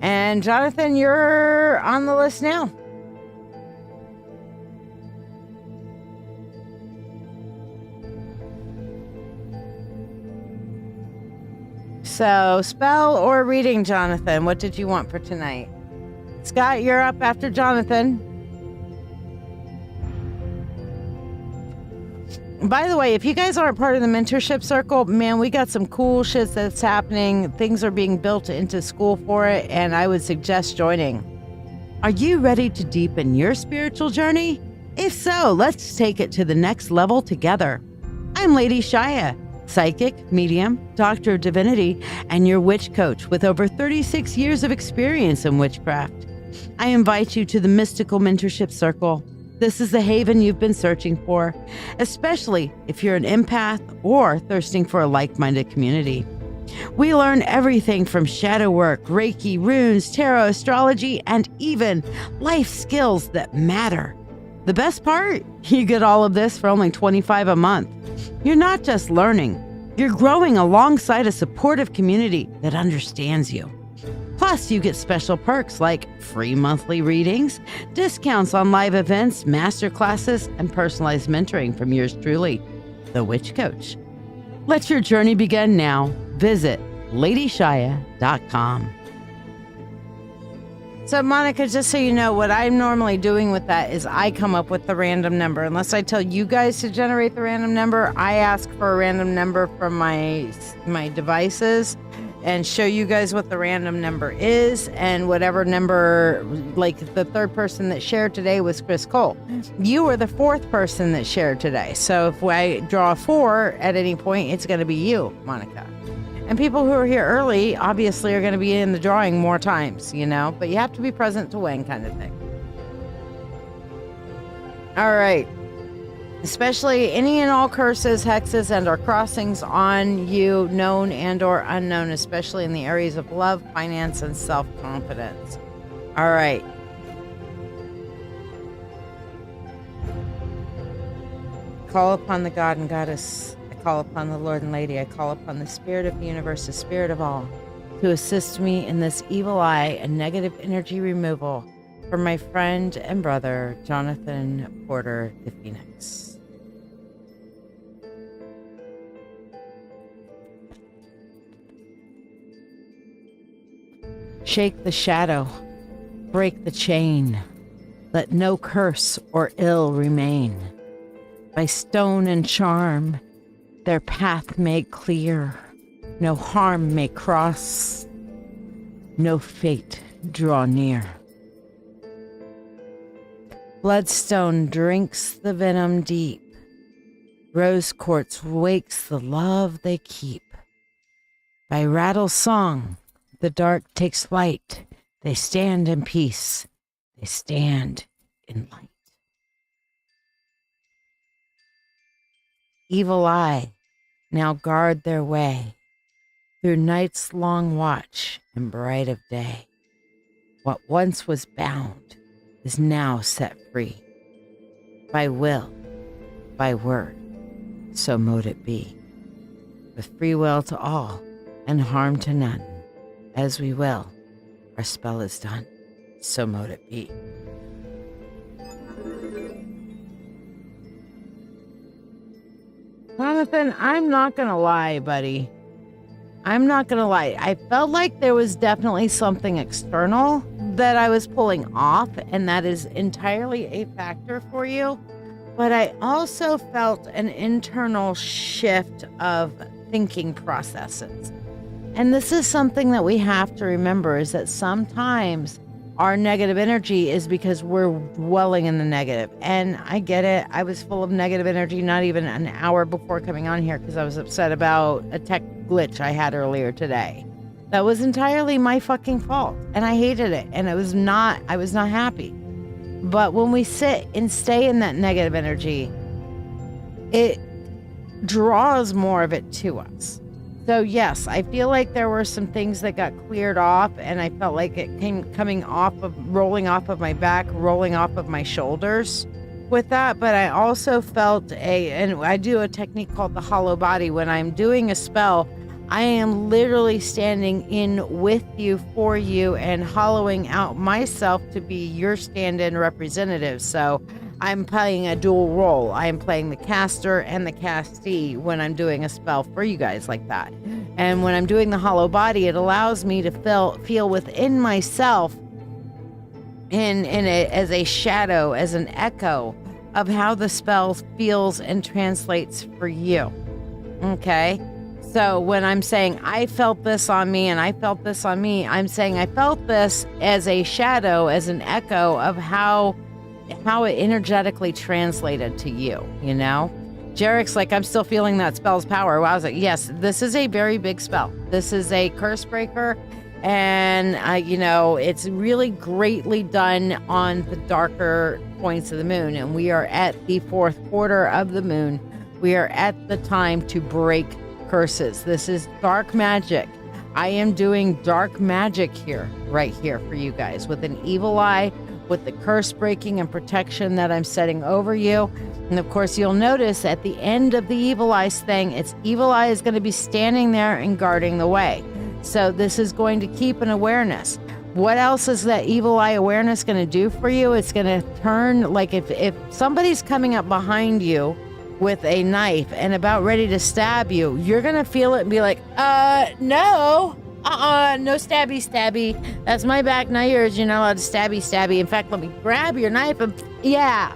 And Jonathan, you're on the list now. So, spell or reading, Jonathan? What did you want for tonight? Scott, you're up after Jonathan. By the way, if you guys aren't part of the mentorship circle, man, we got some cool shit that's happening. Things are being built into school for it, and I would suggest joining. Are you ready to deepen your spiritual journey? If so, let's take it to the next level together. I'm LadyShiya, psychic, medium, doctor of divinity, and your witch coach with over 36 years of experience in witchcraft. I invite you to the Mystical Mentorship Circle. This is the haven you've been searching for, especially if you're an empath or thirsting for a like-minded community. We learn everything from shadow work, Reiki, runes, tarot, astrology, and even life skills that matter. The best part? You get all of this for only $25 a month. You're not just learning, you're growing alongside a supportive community that understands you. Plus, you get special perks like free monthly readings, discounts on live events, master classes, and personalized mentoring from yours truly, the Witch Coach. Let your journey begin now. Visit LadyShiya.com. So, Monica, just so you know, what I'm normally doing with that is I come up with the random number. Unless I tell you guys to generate the random number, I ask for a random number from my devices and show you guys what the random number is, and whatever number, like the third person that shared today was Chris Cole. You were the fourth person that shared today. So if I draw a 4 at any point, it's going to be you, Monica. And people who are here early, obviously, are going to be in the drawing more times, you know, but you have to be present to win, kind of thing. All right. Especially any and all curses, hexes, and or crossings on you, known and or unknown, especially in the areas of love, finance, and self-confidence. All right. Call upon the God and Goddess. I call upon the Lord and Lady. I call upon the Spirit of the universe, the Spirit of all, to assist me in this evil eye and negative energy removal for my friend and brother, Jonathan Porter, the Phoenix. Shake the shadow, break the chain, let no curse or ill remain. By stone and charm, their path make clear, no harm may cross, no fate draw near. Bloodstone drinks the venom deep, rose quartz wakes the love they keep. By rattle song, the dark takes flight. They stand in peace. They stand in light. Evil eye, now guard their way through night's long watch and bright of day. What once was bound is now set free. By will, by word, so mote it be. With free will to all and harm to none. As we will, our spell is done, so mote it be. Jonathan, I'm not gonna lie, buddy. I'm not gonna lie. I felt like there was definitely something external that I was pulling off, and that is entirely a factor for you. But I also felt an internal shift of thinking processes. And this is something that we have to remember, is that sometimes our negative energy is because we're dwelling in the negative. And I get it. I was full of negative energy not even an hour before coming on here because I was upset about a tech glitch I had earlier today. That was entirely my fucking fault. And I hated it. And I was not happy. But when we sit and stay in that negative energy, it draws more of it to us. So yes, I feel like there were some things that got cleared off, and I felt like it rolling off of my back, rolling off of my shoulders with that. But I also felt and I do a technique called the hollow body. When I'm doing a spell, I am literally standing in with you, for you, and hollowing out myself to be your stand-in representative. So I'm playing a dual role. I am playing the caster and the castee when I'm doing a spell for you guys like that. And when I'm doing the hollow body, it allows me to feel within myself as a shadow, as an echo of how the spell feels and translates for you. Okay? So when I'm saying I felt this on me and I felt this on me, I'm saying I felt this as a shadow, as an echo of how it energetically translated to you, you know? Jarek's like, I'm still feeling that spell's power. Well, I was like, yes, this is a very big spell. This is a curse breaker. And, it's really greatly done on the darker points of the moon. And we are at the 4th quarter of the moon. We are at the time to break curses. This is dark magic. I am doing dark magic here, right here for you guys, with an evil eye, with the curse breaking and protection that I'm setting over you. And of course, you'll notice at the end of the evil eye's thing, its evil eye is going to be standing there and guarding the way. So this is going to keep an awareness. What else is that evil eye awareness going to do for you? It's going to turn, like if somebody's coming up behind you with a knife and about ready to stab you, you're going to feel it and be like, no. No stabby. That's my back, not yours. You're not allowed to stabby. In fact, let me grab your knife and yeah.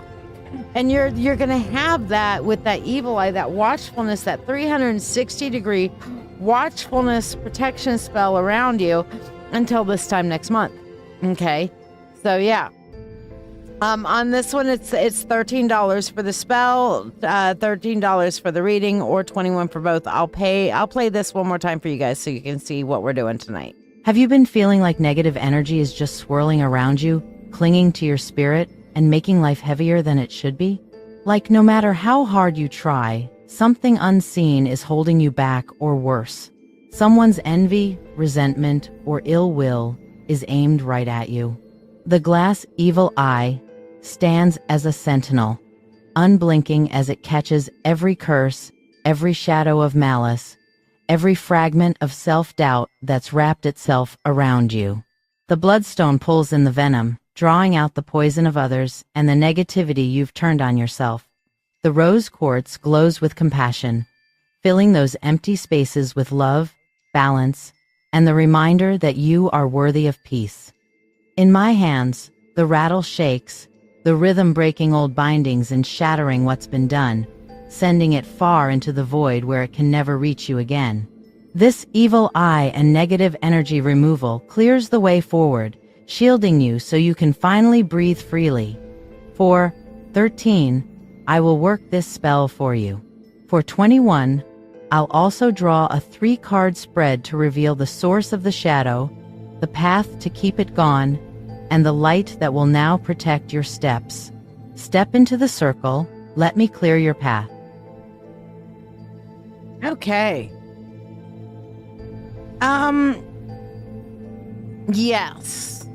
And you're going to have that with that evil eye, that watchfulness, that 360-degree watchfulness protection spell around you until this time next month. Okay? So yeah. On this one, it's $13 for the spell, $13 for the reading, or $21 for both. I'll play this one more time for you guys so you can see what we're doing tonight. Have you been feeling like negative energy is just swirling around you, clinging to your spirit, and making life heavier than it should be? Like no matter how hard you try, something unseen is holding you back, or worse. Someone's envy, resentment, or ill will is aimed right at you. The glass evil eye stands as a sentinel, unblinking as it catches every curse, every shadow of malice, every fragment of self-doubt that's wrapped itself around you. The bloodstone pulls in the venom, drawing out the poison of others and the negativity you've turned on yourself. The rose quartz glows with compassion, filling those empty spaces with love, balance, and the reminder that you are worthy of peace. In my hands, the rattle shakes, the rhythm breaking old bindings and shattering what's been done, sending it far into the void where it can never reach you again. This evil eye and negative energy removal clears the way forward, shielding you so you can finally breathe freely. For $13, I will work this spell for you. For $21, I'll also draw a 3-card spread to reveal the source of the shadow, the path to keep it gone, and the light that will now protect your steps. Step into the circle. Let me clear your path. Okay. Yes.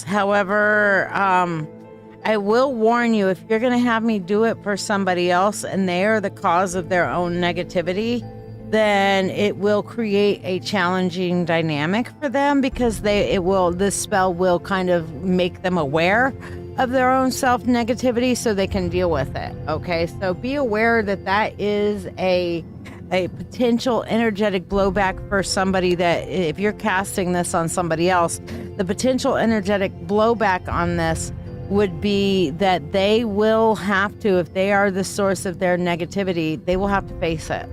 However, I will warn you, if you're going to have me do it for somebody else and they are the cause of their own negativity, then it will create a challenging dynamic for them, because this spell will kind of make them aware of their own self-negativity so they can deal with it. Okay, so be aware that is a potential energetic blowback for somebody, that if you're casting this on somebody else, the potential energetic blowback on this would be that they will have to, if they are the source of their negativity, they will have to face it.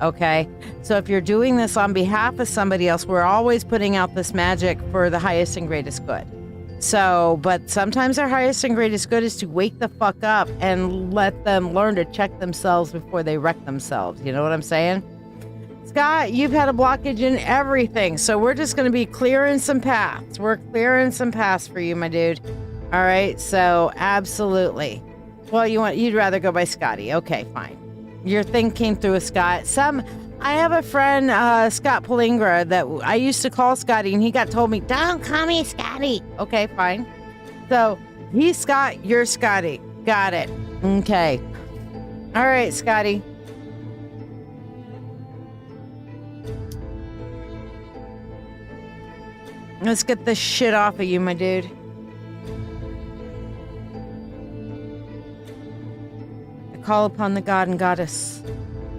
Okay. So if you're doing this on behalf of somebody else, we're always putting out this magic for the highest and greatest good. So, but sometimes our highest and greatest good is to wake the fuck up and let them learn to check themselves before they wreck themselves. You know what I'm saying? Scott, you've had a blockage in everything. So we're just going to be clearing some paths. We're clearing some paths for you, my dude. All right. So absolutely. Well, you'd rather go by Scotty. Okay, fine. Your thing came through with Scott. I have a friend, Scott Palingra, that I used to call Scotty, and he told me, don't call me Scotty. Okay, fine. So he's Scott, you're Scotty. Got it. Okay. All right, Scotty. Let's get this shit off of you, my dude. I call upon the God and Goddess.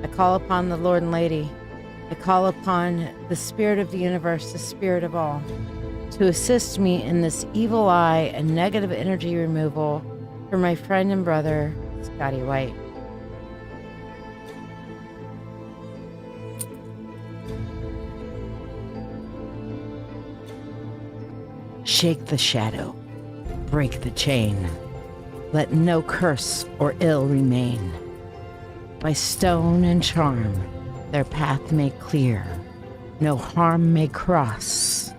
I call upon the Lord and Lady. I call upon the Spirit of the universe, the Spirit of all, to assist me in this evil eye and negative energy removal for my friend and brother, Scotty White. Shake the shadow, break the chain. Let no curse or ill remain. By stone and charm, their path make clear. No harm may cross.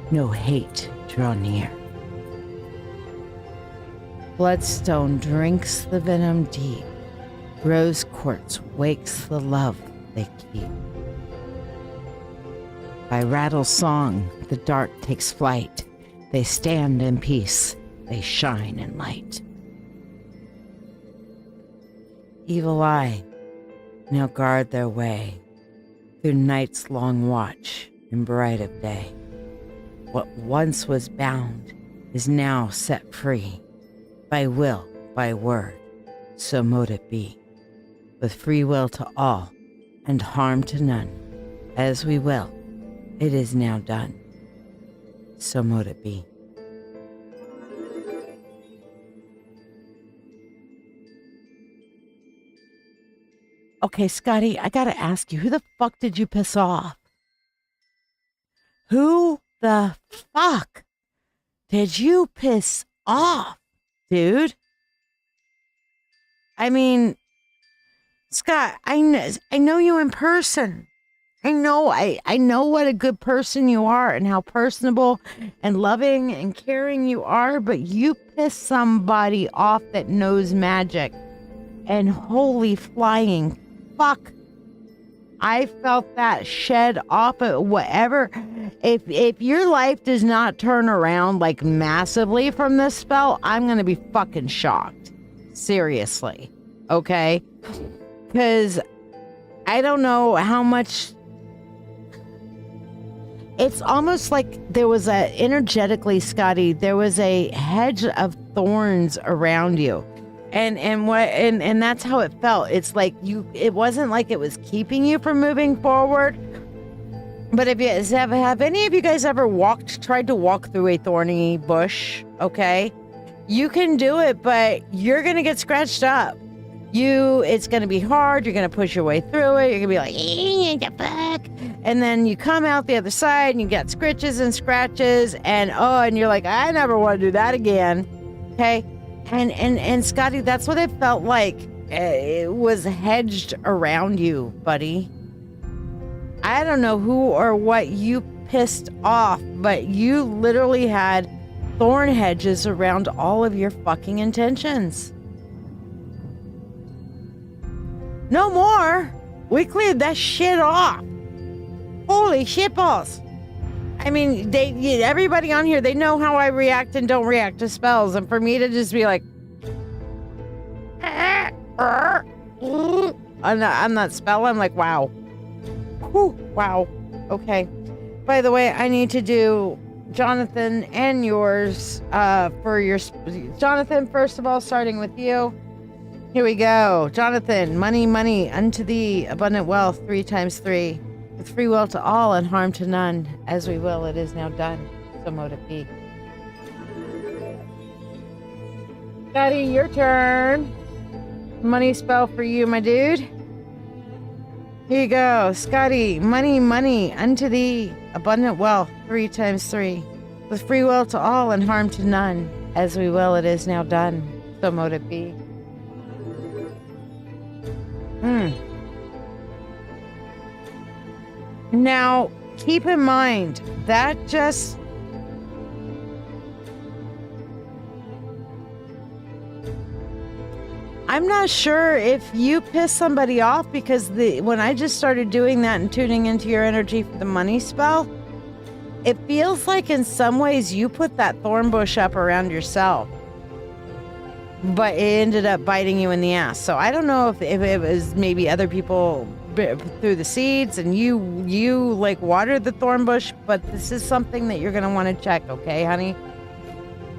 No hate draw near. Bloodstone drinks the venom deep. Rose quartz wakes the love they keep. By rattle song, the dark takes flight. They stand in peace. They shine in light. Evil eye, now guard their way through night's long watch and bright of day. What once was bound is now set free, by will, by word, so mote it be. With free will to all and harm to none, as we will, it is now done, so mote it be. Okay, Scotty, I gotta ask you, who the fuck did you piss off? Who the fuck did you piss off, dude? I mean, Scott, I know you in person. I know what a good person you are and how personable and loving and caring you are, but you pissed somebody off that knows magic. And holy flying fuck, I felt that shed off of whatever. If your life does not turn around like massively from this spell, I'm gonna be fucking shocked. Seriously. Okay? Because I don't know how much. It's almost like there was energetically, Scotty, there was a hedge of thorns around you. And that's how it felt. It's like it wasn't like it was keeping you from moving forward. But if you have any of you guys ever tried to walk through a thorny bush, okay? You can do it, but you're gonna get scratched up. It's gonna be hard, you're gonna push your way through it, you're gonna be like, the fuck? And then you come out the other side and you get scritches and scratches and you're like, I never want to do that again. Okay? And Scotty, that's what it felt like. It was hedged around you, buddy. I don't know who or what you pissed off, but you literally had thorn hedges around all of your fucking intentions. No more. We cleared that shit off. Holy shitballs. I mean, everybody on here, they know how I react and don't react to spells. And for me to just be like, on that spell, I'm like, wow. Whew, wow. Okay. By the way, I need to do Jonathan and yours for your... Jonathan, first of all, starting with you. Here we go. Jonathan, money, unto thee, abundant wealth, 3 times 3. With free will to all and harm to none, as we will, it is now done. So mote it be. Scotty, your turn. Money spell for you, my dude. Here you go, Scotty. Money, money, unto thee. Abundant wealth, 3 times 3. With free will to all and harm to none. As we will, it is now done. So mote it be. Now, keep in mind, that just... I'm not sure if you piss somebody off, because when I just started doing that and tuning into your energy for the money spell, it feels like in some ways you put that thorn bush up around yourself, but it ended up biting you in the ass. So I don't know if it was maybe other people threw the seeds and you like watered the thorn bush, but this is something that you're going to want to check, okay, honey?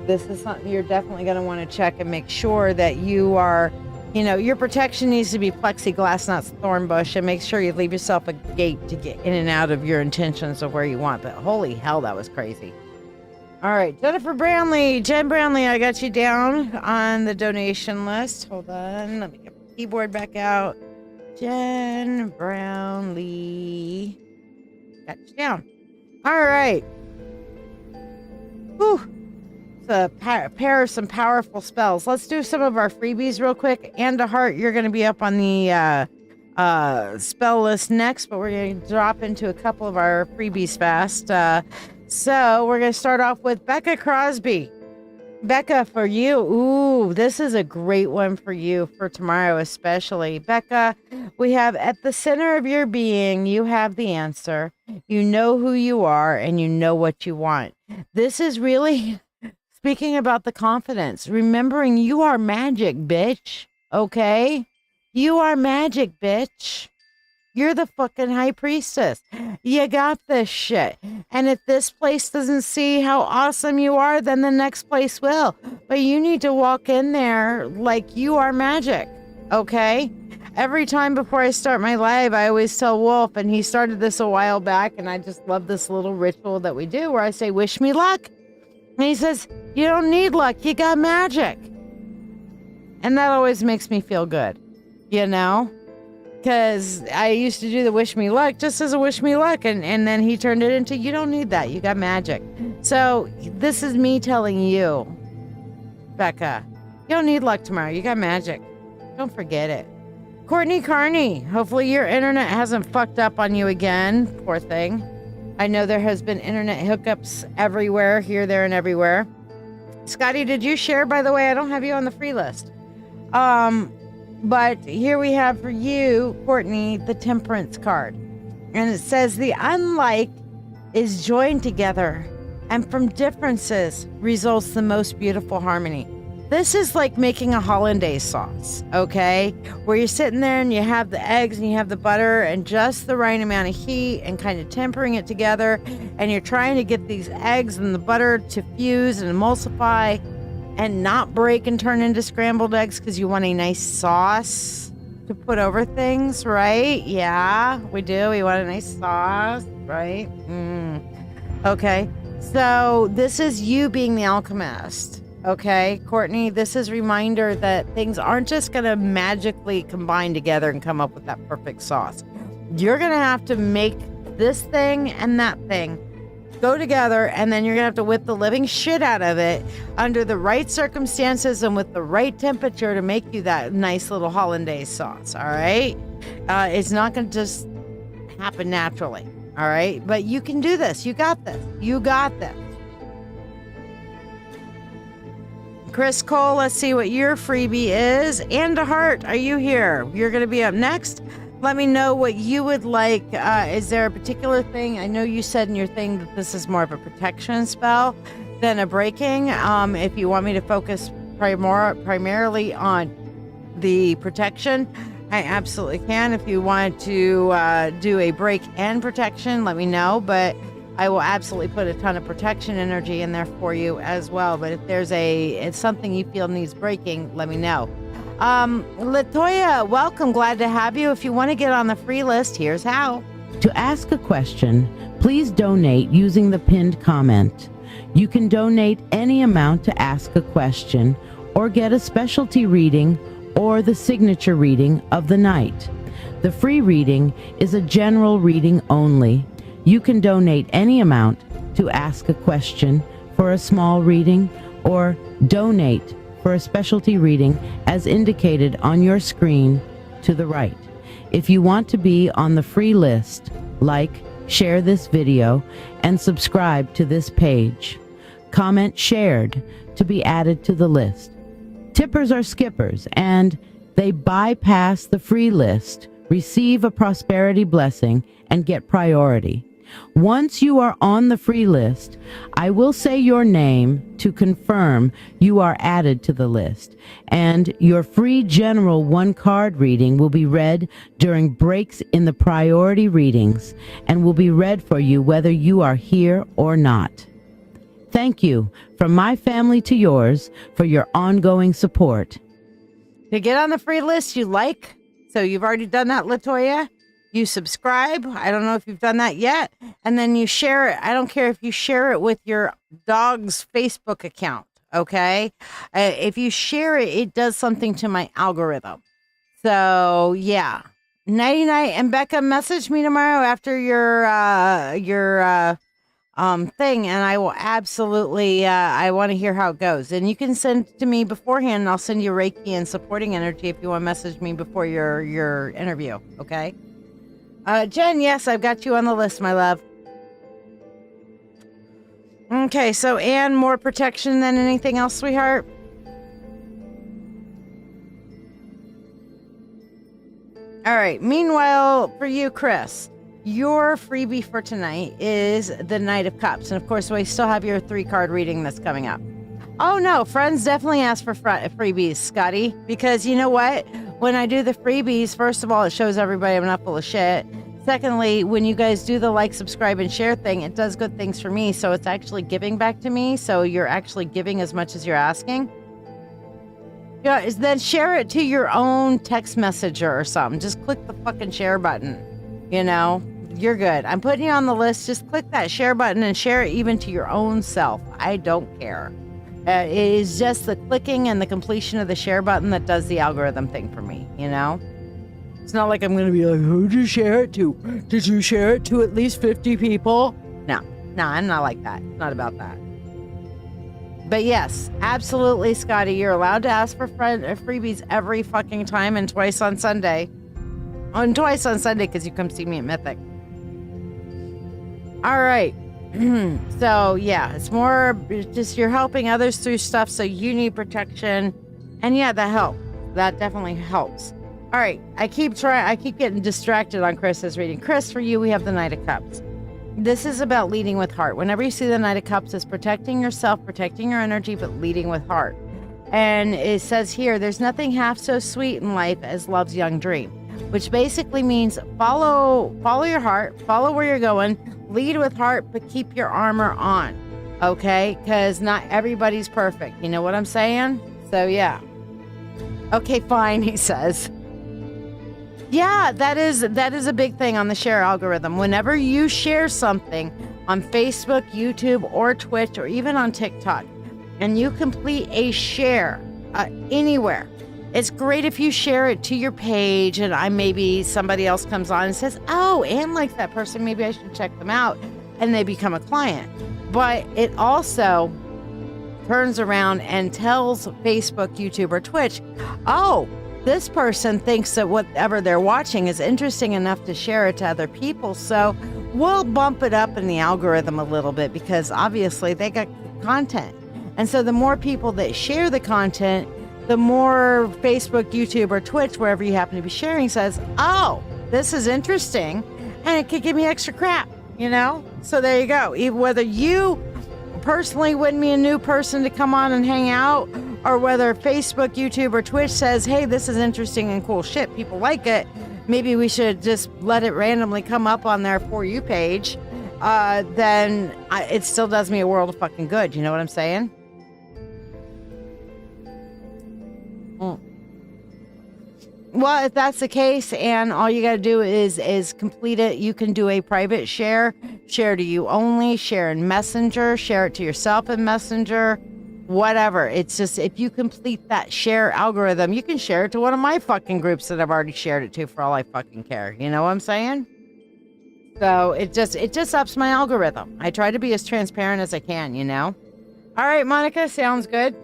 This is something you're definitely going to want to check and make sure that you are, your protection needs to be plexiglass, not thorn bush, and make sure you leave yourself a gate to get in and out of your intentions of where you want. But holy hell, that was crazy. All right, Jen Brownlee, I got you down on the donation list. Hold on, let me get the keyboard back out. Jen Brownlee, got you down. All right. Whew. A pair of some powerful spells. Let's do some of our freebies real quick. And to Heart, you're going to be up on the spell list next, but we're going to drop into a couple of our freebies fast. So we're going to start off with Becca Crosby. Becca, for you, ooh, this is a great one for you for tomorrow especially. Becca, we have at the center of your being, you have the answer. You know who you are and you know what you want. This is really... Speaking about the confidence, remembering you are magic, bitch. Okay? You are magic, bitch. You're the fucking high priestess. You got this shit. And if this place doesn't see how awesome you are, then the next place will. But you need to walk in there like you are magic. Okay? Every time before I start my live, I always tell Wolf, and he started this a while back, and I just love this little ritual that we do where I say, wish me luck. And he says, you don't need luck, you got magic. And that always makes me feel good, because I used to do the wish me luck just as a wish me luck. And then he turned it into, you don't need that, you got magic. So this is me telling you, Becca, you don't need luck tomorrow, you got magic. Don't forget it. Courtney Carney, hopefully your internet hasn't fucked up on you again, poor thing. I know there has been internet hookups everywhere, here, there, and everywhere. Scotty, did you share, by the way? I don't have you on the free list. But here we have for you, Courtney, the Temperance card. And it says, the unlike is joined together, and from differences results the most beautiful harmony. This is like making a hollandaise sauce, okay? Where you're sitting there and you have the eggs and you have the butter and just the right amount of heat and kind of tempering it together. And you're trying to get these eggs and the butter to fuse and emulsify and not break and turn into scrambled eggs because you want a nice sauce to put over things, right? Yeah, we do. We want a nice sauce, right? Okay, so this is you being the alchemist. Okay, Courtney, this is a reminder that things aren't just going to magically combine together and come up with that perfect sauce. You're going to have to make this thing and that thing go together, and then you're going to have to whip the living shit out of it under the right circumstances and with the right temperature to make you that nice little hollandaise sauce, all right? It's not going to just happen naturally, all right? But you can do this. You got this. You got this. Chris Cole, let's see what your freebie is. And to Heart, are you here? You're going to be up next. Let me know what you would like. Is there a particular thing? I know you said in your thing that this is more of a protection spell than a breaking. If you want me to focus primarily on the protection, I absolutely can. If you want to do a break and protection, let me know. But I will absolutely put a ton of protection energy in there for you as well. But if it's something you feel needs breaking, let me know. Latoya, welcome. Glad to have you. If you want to get on the free list, here's how. To ask a question, please donate using the pinned comment. You can donate any amount to ask a question or get a specialty reading or the signature reading of the night. The free reading is a general reading only. You can donate any amount to ask a question for a small reading or donate for a specialty reading as indicated on your screen to the right. If you want to be on the free list, like, share this video, and subscribe to this page. Comment shared to be added to the list. Tippers are skippers, and they bypass the free list, receive a prosperity blessing, and get priority. Once you are on the free list, I will say your name to confirm you are added to the list, and your free general one-card reading will be read during breaks in the priority readings and will be read for you whether you are here or not. Thank you from my family to yours for your ongoing support. To get on the free list, you like. So you've already done that, LaToya. You subscribe. I don't know if you've done that yet. And then you share it. I don't care if you share it with your dog's Facebook account. Okay. If you share it, it does something to my algorithm. So yeah. Nighty night. And Becca, message me tomorrow after your thing, and I will absolutely I want to hear how it goes. And you can send it to me beforehand, and I'll send you Reiki and supporting energy if you want to message me before your interview. Okay. Jen, yes, I've got you on the list, my love. Okay, so Anne, more protection than anything else, sweetheart? All right. Meanwhile, for you, Chris, your freebie for tonight is the Knight of Cups. And of course, we still have your 3-card reading that's coming up. Oh no, friends definitely ask for freebies, Scotty, because you know what? When I do the freebies, first of all, it shows everybody I'm not full of shit. Secondly, when you guys do the like, subscribe, and share thing, it does good things for me. So it's actually giving back to me. So you're actually giving as much as you're asking. Yeah, then share it to your own text messenger or something. Just click the fucking share button. You know, you're good. I'm putting you on the list. Just click that share button and share it even to your own self. I don't care. It is just the clicking and the completion of the share button that does the algorithm thing for me, you know? It's not like I'm going to be like, who'd you share it to? Did you share it to at least 50 people? No, I'm not like that. It's not about that. But yes, absolutely, Scotty, you're allowed to ask for freebies every fucking time and twice on Sunday. And twice on Sunday because you come see me at Mythic. All right. So yeah, it's more just you're helping others through stuff, so you need protection. And yeah, that helps. That definitely helps. All right. I keep getting distracted on Chris's reading. Chris, for you, we have the Knight of Cups. This is about leading with heart. Whenever you see the Knight of Cups, it's protecting yourself, protecting your energy, but leading with heart. And it says here, there's nothing half so sweet in life as love's young dream, which basically means follow your heart, follow where you're going, lead with heart, but keep your armor on, okay? Because not everybody's perfect. You know what I'm saying? So, yeah. Okay, fine, he says. Yeah, that is a big thing on the share algorithm. Whenever you share something on Facebook, YouTube, or Twitch, or even on TikTok, and you complete a share anywhere, it's great if you share it to your page and maybe somebody else comes on and says, oh, Anne likes that person, maybe I should check them out, and they become a client. But it also turns around and tells Facebook, YouTube, or Twitch, oh, this person thinks that whatever they're watching is interesting enough to share it to other people. So we'll bump it up in the algorithm a little bit because obviously they got content. And so the more people that share the content, the more Facebook, YouTube, or Twitch, wherever you happen to be sharing, says, oh, this is interesting. And it could give me extra crap, you know? So there you go. Even whether you personally wouldn't be a new person to come on and hang out, or whether Facebook, YouTube, or Twitch says, hey, this is interesting and cool shit, people like it, maybe we should just let it randomly come up on their For You page, then it still does me a world of fucking good. You know what I'm saying? Well, if that's the case, and all you got to do is complete it, you can do a private share to you only, share in Messenger, share it to yourself in Messenger. whatever. It's just, if you complete that share algorithm, you can share it to one of my fucking groups that I've already shared it to for all I fucking care. You know what I'm saying? So it just ups my algorithm. I try to be as transparent as I can, you know? All right, Monica, sounds good.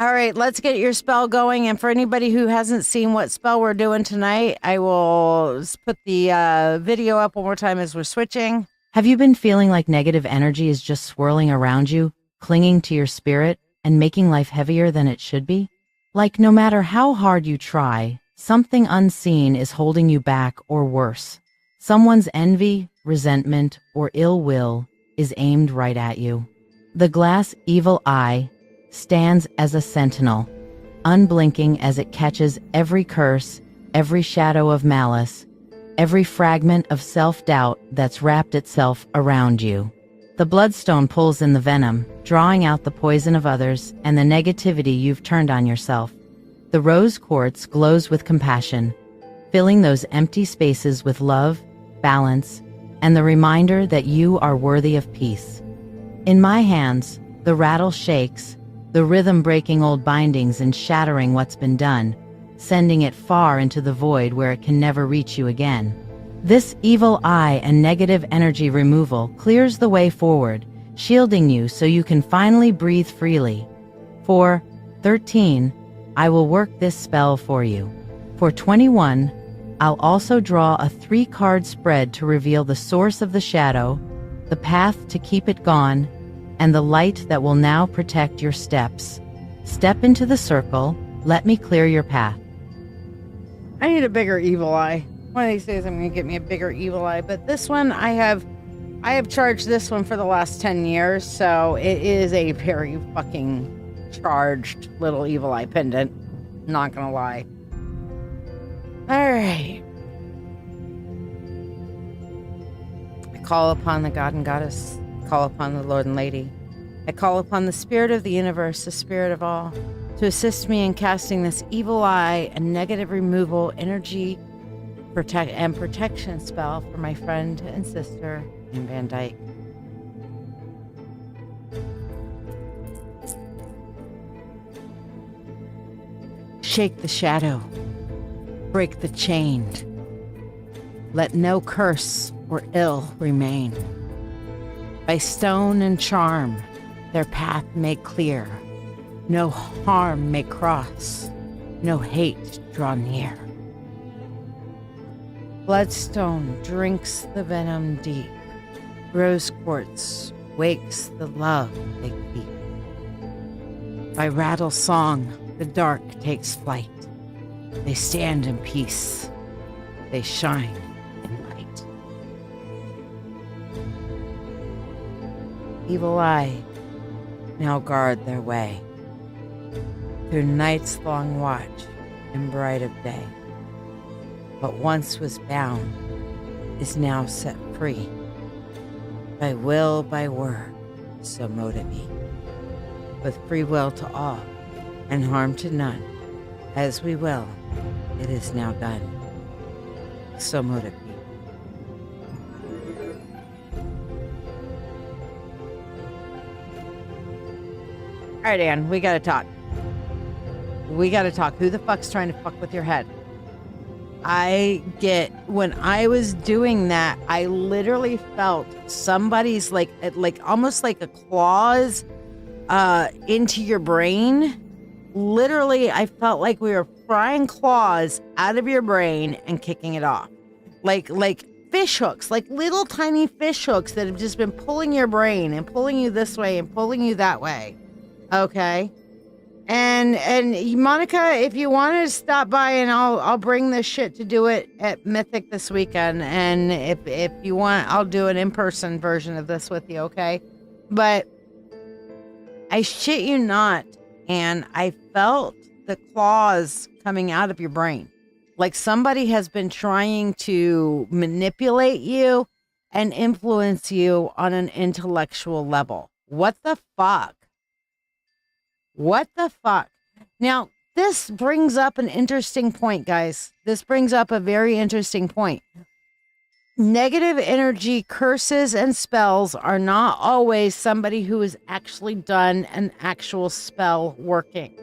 All right, let's get your spell going. And for anybody who hasn't seen what spell we're doing tonight, I will put the video up one more time as we're switching. Have you been feeling like negative energy is just swirling around you, clinging to your spirit, and making life heavier than it should be? Like no matter how hard you try, something unseen is holding you back, or worse, someone's envy, resentment, or ill will is aimed right at you. The glass evil eye stands as a sentinel, unblinking as it catches every curse, every shadow of malice, every fragment of self-doubt that's wrapped itself around you. The bloodstone pulls in the venom, drawing out the poison of others and the negativity you've turned on yourself. The rose quartz glows with compassion, filling those empty spaces with love, balance, and the reminder that you are worthy of peace. In my hands, the rattle shakes, the rhythm breaking old bindings and shattering what's been done, sending it far into the void where it can never reach you again. This evil eye and negative energy removal clears the way forward, shielding you so you can finally breathe freely. For 13, I will work this spell for you. For 21, I'll also draw a 3-card spread to reveal the source of the shadow, the path to keep it gone, and the light that will now protect your steps. Step into the circle. Let me clear your path. I need a bigger evil eye. One of these days I'm going to get me a bigger evil eye. But this one, I have charged this one for the last 10 years. So it is a very fucking charged little evil eye pendant. Not going to lie. All right. I call upon the God and Goddess. I call upon the Lord and Lady. I call upon the Spirit of the universe, the Spirit of all, to assist me in casting this evil eye and negative removal energy protection spell for my friend and sister in Van Dyke. Shake the shadow, break the chain. Let no curse or ill remain. By stone and charm, their path make clear. No harm may cross, no hate draw near. Bloodstone drinks the venom deep. Rose quartz wakes the love they keep. By rattle song, the dark takes flight. They stand in peace. They shine in light. Evil eye, now guard their way through night's long watch and bright of day. What once was bound is now set free. By will, by word, so mote it be. With free will to all and harm to none, as we will, it is now done. So mote it be. All right, Ann, we gotta talk. We gotta talk. Who the fuck's trying to fuck with your head? When I was doing that, I literally felt somebody's like almost like a claws into your brain. Literally, I felt like we were prying claws out of your brain and kicking it off. Like fish hooks, like little tiny fish hooks that have just been pulling your brain and pulling you this way and pulling you that way. Okay. And Monica, if you want to stop by, and I'll bring this shit to do it at Mythic this weekend. And if you want, I'll do an in-person version of this with you, okay? But I shit you not, and I felt the claws coming out of your brain. Like somebody has been trying to manipulate you and influence you on an intellectual level. What the fuck? What the fuck? Now, this brings up an interesting point, guys. This brings up a very interesting point. Negative energy, curses, and spells are not always somebody who has actually done an actual spell working.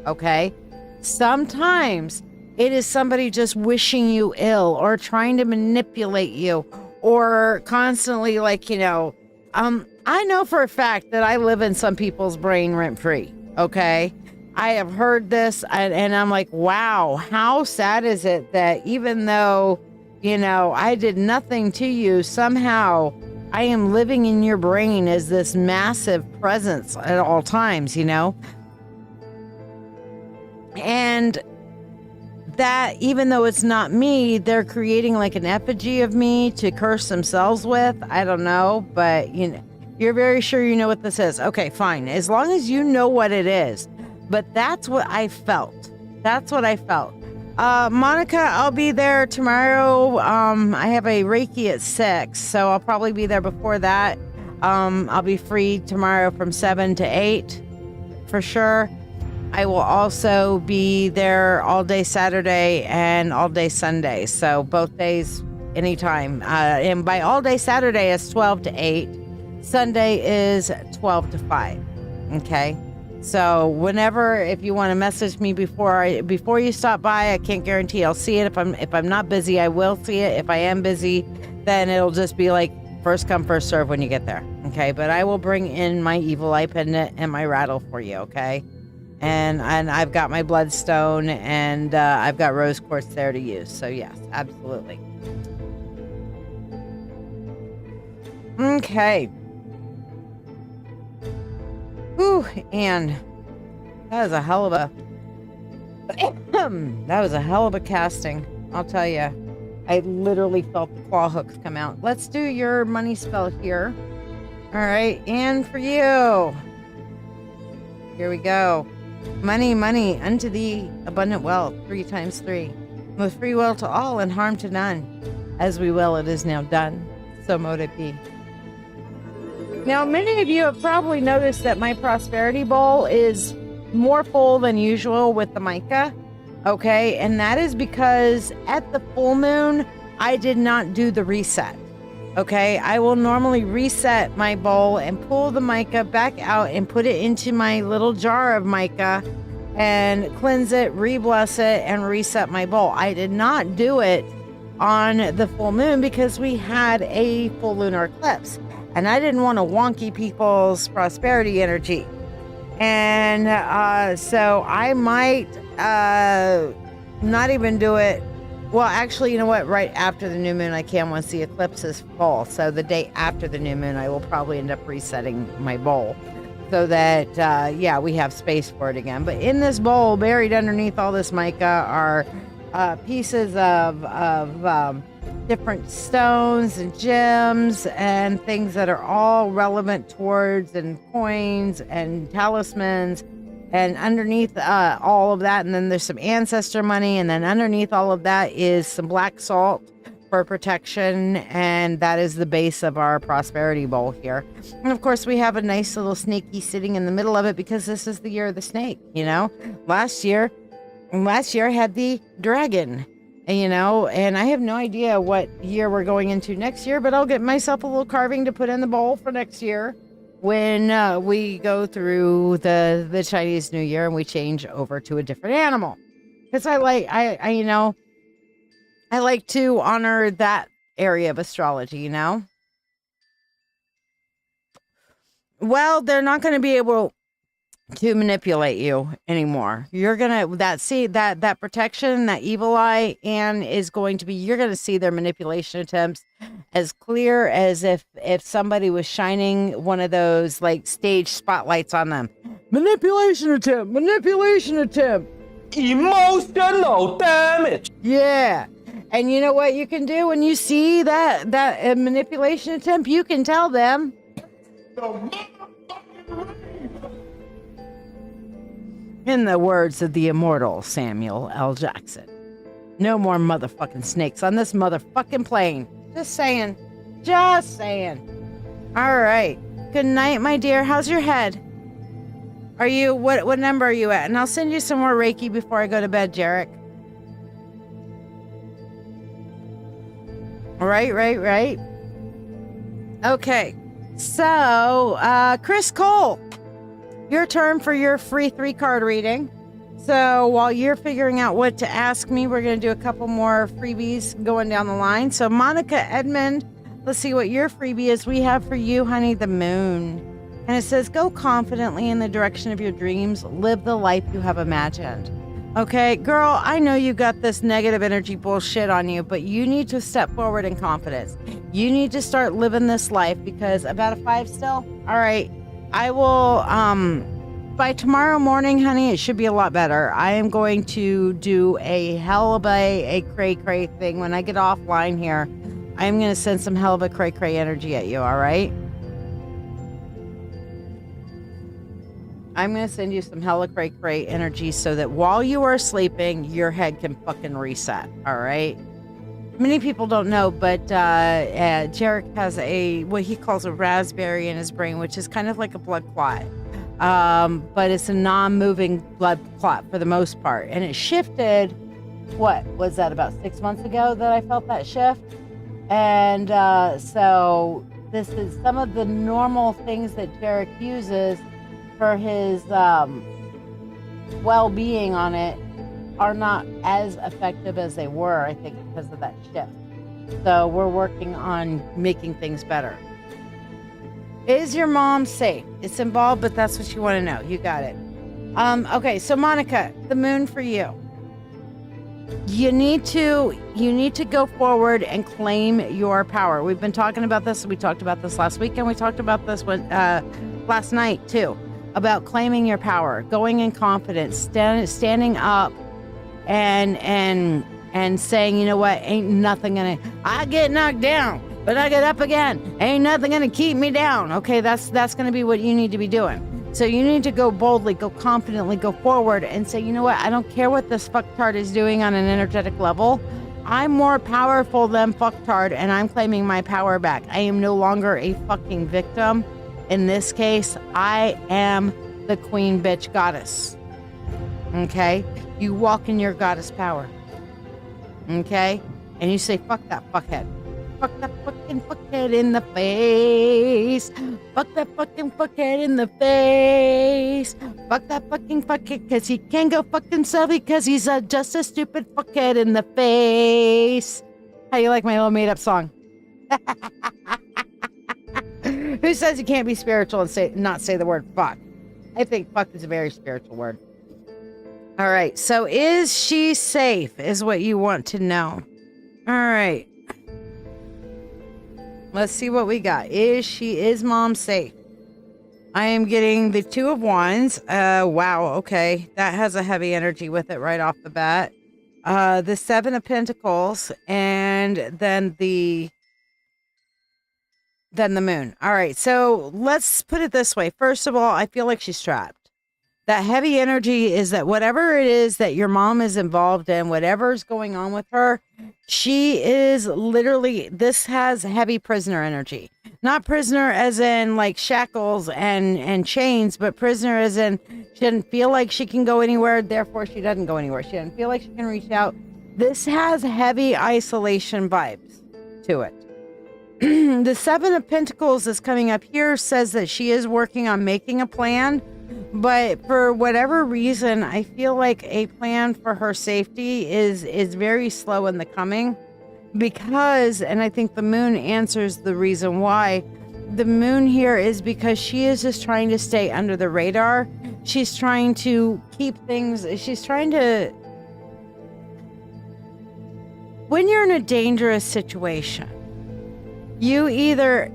Okay? Sometimes it is somebody just wishing you ill or trying to manipulate you or constantly I know for a fact that I live in some people's brain rent free. Okay? I have heard this and I'm like, wow, how sad is it that even though I did nothing to you, somehow I am living in your brain as this massive presence at all times, And that, even though it's not me, they're creating like an effigy of me to curse themselves with. I don't know, but you're very sure you know what this is. Okay, fine. As long as you know what it is. But that's what I felt. Monica, I'll be there tomorrow. I have a Reiki at 6, so I'll probably be there before that. I'll be free tomorrow from 7 to 8 for sure. I will also be there all day Saturday and all day Sunday. So both days, anytime. And by all day Saturday is 12 to 8. Sunday is 12 to 5. Okay. So whenever, if you want to message me before you stop by, I can't guarantee I'll see it. If I'm not busy, I will see it. If I am busy, then it'll just be like first come, first serve when you get there. Okay. But I will bring in my evil eye pendant and my rattle for you. Okay. And I've got my bloodstone and I've got rose quartz there to use. So yes, absolutely. Okay. Whew, and that was a hell of a casting. I'll tell you. I literally felt the claw hooks come out. Let's do your money spell here. All right, and for you. Here we go. Money, money, unto thee, abundant wealth, 3 times 3. With free will to all and harm to none. As we will, it is now done. So mote it be. Now, many of you have probably noticed that my prosperity bowl is more full than usual with the mica. Okay, and that is because at the full moon, I did not do the reset. Okay, I will normally reset my bowl and pull the mica back out and put it into my little jar of mica and cleanse it, re-bless it, and reset my bowl. I did not do it on the full moon because we had a full lunar eclipse and I didn't want to wonky people's prosperity energy. And so I might not even do it. Well, actually, you know what? Right after the new moon, I can once the eclipse is full. So the day after the new moon, I will probably end up resetting my bowl so that, we have space for it again. But in this bowl, buried underneath all this mica are pieces of different stones and gems and things that are all relevant towards and coins and talismans. And underneath all of that, and then there's some ancestor money, and then underneath all of that is some black salt for protection, and that is the base of our prosperity bowl here. And of course, we have a nice little snaky sitting in the middle of it because this is the year of the snake, Last year I had the dragon, and I have no idea what year we're going into next year, but I'll get myself a little carving to put in the bowl for next year. When we go through the Chinese New Year and we change over to a different animal, because I like to honor that area of astrology, Well, they're not going to be able to manipulate you anymore. You're gonna that protection, that evil eye, and is going to be. You're going to see their manipulation attempts as clear as if somebody was shining one of those like stage spotlights on them. Manipulation attempt. Emotional damage. Yeah. And you know what you can do when you see that manipulation attempt? You can tell them. In the words of the immortal Samuel L. Jackson, no more motherfucking snakes on this motherfucking plane. Just saying. All right. Good night, my dear. How's your head? Are you, what number are you at? And I'll send you some more Reiki before I go to bed, Jarek. Right. Okay. So, Chris Cole, your turn for your free 3-card reading. So while you're figuring out what to ask me, we're going to do a couple more freebies going down the line. So Monica Edmond, let's see what your freebie is. We have for you, honey, the moon. And it says, go confidently in the direction of your dreams. Live the life you have imagined. Okay, girl, I know you got this negative energy bullshit on you, but you need to step forward in confidence. You need to start living this life because about a 5 still? All right. I will, by tomorrow morning, honey, it should be a lot better. I am going to do a hell of a cray-cray thing. When I get offline here, I'm going to send some hell of a cray-cray energy at you, all right? I'm going to send you some hella cray-cray energy so that while you are sleeping, your head can fucking reset, all right? Many people don't know, but Jarek has what he calls a raspberry in his brain, which is kind of like a blood clot. But it's a non-moving blood clot for the most part. And it shifted, what was that, about 6 months ago that I felt that shift? And so this is some of the normal things that Jarek uses for his well-being on it are not as effective as they were, I think, because of that shift. So we're working on making things better. Is your mom safe? It's involved, but that's what you want to know. You got it. Okay, so Monica, the moon for you. You need to go forward and claim your power. We've been talking about this. We talked about this last week, and we talked about this last night too, about claiming your power, going in confidence, standing up, and saying, you know what, ain't nothing I get knocked down, but I get up again. Ain't nothing gonna keep me down. Okay, that's gonna be what you need to be doing. So you need to go boldly, go confidently, go forward and say, you know what, I don't care what this fucktard is doing on an energetic level. I'm more powerful than fucktard, and I'm claiming my power back. I am no longer a fucking victim. In this case, I am the queen bitch goddess. Okay? You walk in your goddess power. Okay? And you say, fuck that fuckhead. Fuck that fucking fuckhead in the face. Fuck that fucking fuckhead in the face. Fuck that fucking fuckhead because he can't go fuck himself because he's just a stupid fuckhead in the face. How you like my little made up song? Who says you can't be spiritual and not say the word fuck? I think fuck is a very spiritual word. All right. So is she safe is what you want to know. All right. Let's see what we got. Is mom safe? I am getting the 2 of Wands. Wow. Okay. That has a heavy energy with it right off the bat. The 7 of Pentacles and then the moon. All right. So let's put it this way. First of all, I feel like she's trapped. That heavy energy is that whatever it is that your mom is involved in, whatever's going on with her, she is literally, this has heavy prisoner energy. Not prisoner as in like shackles and chains, but prisoner as in she doesn't feel like she can go anywhere, therefore she doesn't go anywhere. She doesn't feel like she can reach out. This has heavy isolation vibes to it. The 7 of Pentacles is coming up here, says that she is working on making a plan. But for whatever reason, I feel like a plan for her safety is very slow in the coming because, and I think the moon answers the reason why. The moon here is because she is just trying to stay under the radar. She's trying to keep things, she's trying to, when you're in a dangerous situation, you either,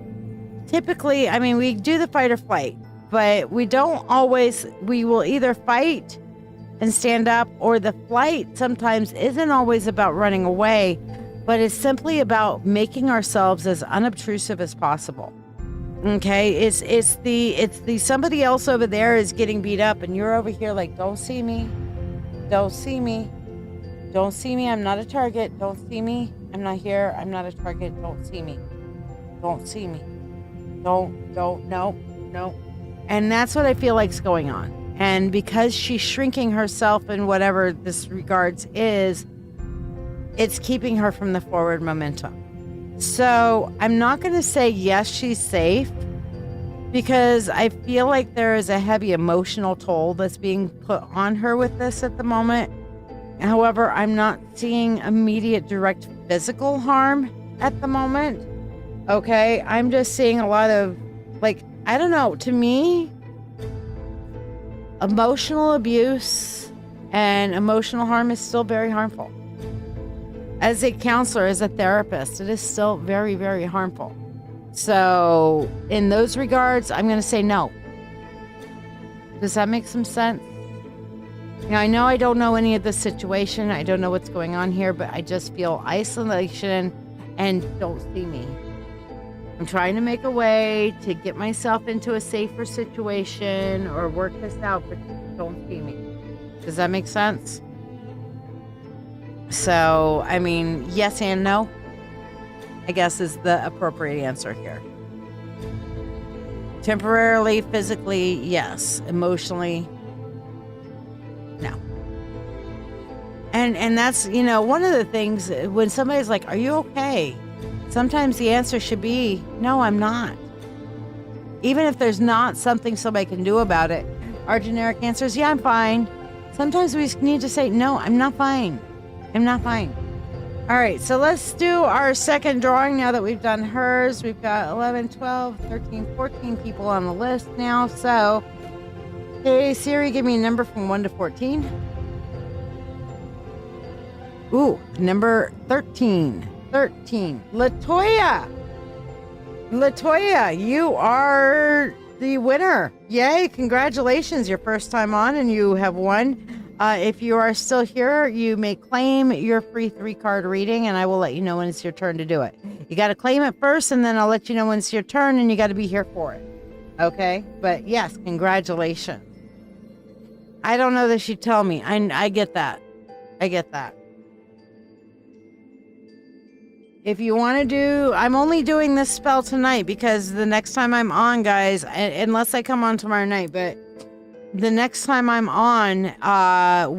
typically, I mean, we do the fight or flight. But we don't always, we will either fight and stand up, or the flight sometimes isn't always about running away, but it's simply about making ourselves as unobtrusive as possible. Okay, it's the somebody else over there is getting beat up and you're over here like, don't see me, don't see me, don't see me, I'm not a target, don't see me, I'm not here, I'm not a target, don't see me, don't see me, no. And that's what I feel like's going on. And because she's shrinking herself in whatever this regards is, it's keeping her from the forward momentum. So I'm not going to say yes, she's safe, because I feel like there is a heavy emotional toll that's being put on her with this at the moment. However, I'm not seeing immediate direct physical harm at the moment. Okay, I'm just seeing a lot of, like, I don't know, to me, emotional abuse and emotional harm is still very harmful. As a counselor, as a therapist, it is still very, very harmful. So in those regards, I'm going to say no. Does that make some sense? Now, I know I don't know any of the situation. I don't know what's going on here, but I just feel isolation and don't see me. I'm trying to make a way to get myself into a safer situation or work this out, but don't see me. Does that make sense? So, I mean, yes and no, I guess, is the appropriate answer here. Temporarily, physically, yes. Emotionally, no. And that's, you know, one of the things when somebody's like, are you okay? Sometimes the answer should be, no, I'm not. Even if there's not something somebody can do about it, our generic answer is, yeah, I'm fine. Sometimes we just need to say, no, I'm not fine. I'm not fine. All right, so let's do our second drawing now that we've done hers. We've got 11, 12, 13, 14 people on the list now. So, hey, Siri, give me a number from 1 to 14. Ooh, number 13. 13. Latoya, you are the winner. Yay, congratulations. Your first time on and you have won. If you are still here, you may claim your free 3-card reading, and I will let you know when it's your turn to do it. You got to claim it first, and then I'll let you know when it's your turn, and you got to be here for it. Okay? But yes, congratulations. I don't know that she'd tell me. I get that. I get that. If you want to do, I'm only doing this spell tonight because the next time I'm on, guys, unless I come on tomorrow night, but the next time I'm on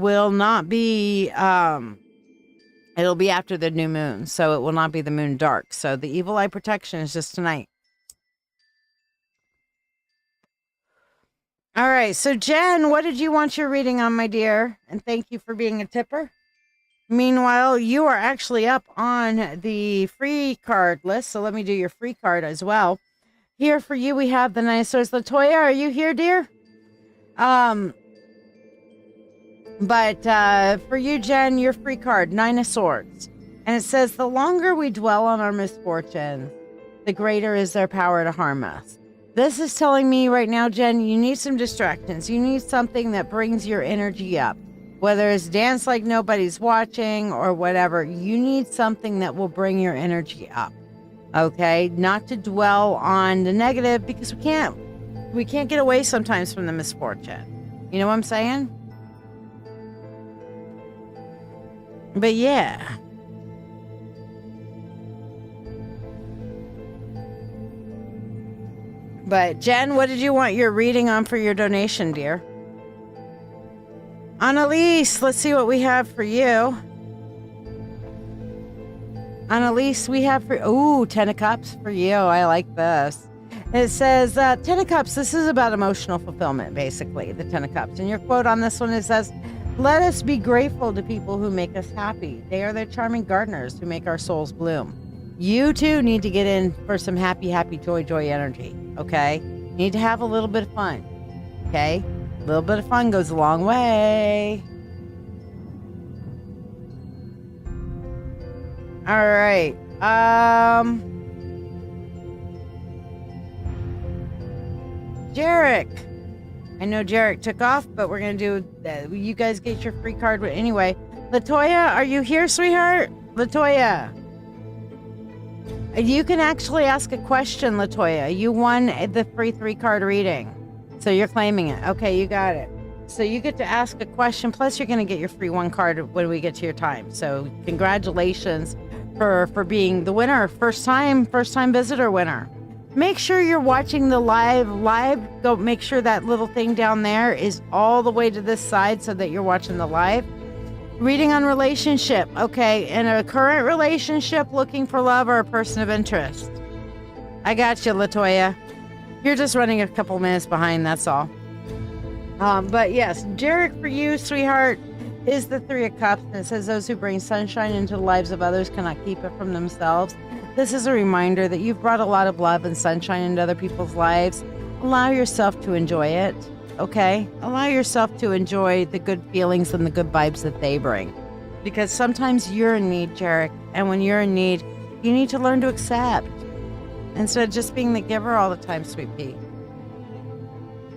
will not be, it'll be after the new moon. So it will not be the moon dark. So the evil eye protection is just tonight. All right. So Jen, what did you want your reading on, my dear? And thank you for being a tipper. Meanwhile, you are actually up on the free card list. So let me do your free card as well. Here for you, we have the Nine of Swords. Latoya, are you here, dear? But for you, Jen, your free card, 9 of Swords. And it says, the longer we dwell on our misfortunes, the greater is their power to harm us. This is telling me right now, Jen, you need some distractions. You need something that brings your energy up. Whether it's dance like nobody's watching or whatever, you need something that will bring your energy up. Okay? Not to dwell on the negative, because we can't get away sometimes from the misfortune. You know what I'm saying? But yeah. But Jen, what did you want your reading on for your donation, dear? Annalise, let's see what we have for you. Annalise, we have for, ooh, 10 of Cups for you. I like this. It says, 10 of Cups, this is about emotional fulfillment, basically, the 10 of Cups. And your quote on this one, it says, let us be grateful to people who make us happy. They are the charming gardeners who make our souls bloom. You, too, need to get in for some happy, happy, joy, joy energy, okay? You need to have a little bit of fun, okay? A little bit of fun goes a long way. All right. Jarek. I know Jarek took off, but we're going to do, you guys get your free card anyway. Latoya, are you here, sweetheart? Latoya. You can actually ask a question, Latoya. You won the free 3-card reading. So you're claiming it. Okay, you got it. So you get to ask a question, plus you're going to get your free 1 card when we get to your time. So congratulations for being the winner, first time visitor winner. Make sure you're watching the live. Go make sure that little thing down there is all the way to this side so that you're watching the live. Reading on relationship. Okay, in a current relationship, looking for love or a person of interest. I got you, LaToya. You're just running a couple minutes behind, that's all. But yes, Jarek, for you, sweetheart, is the Three of Cups, and it says those who bring sunshine into the lives of others cannot keep it from themselves. This is a reminder that you've brought a lot of love and sunshine into other people's lives. Allow yourself to enjoy it. Okay? Allow yourself to enjoy the good feelings and the good vibes that they bring. Because sometimes you're in need, Jarek. And when you're in need, you need to learn to accept. Instead of just being the giver all the time, sweet pea.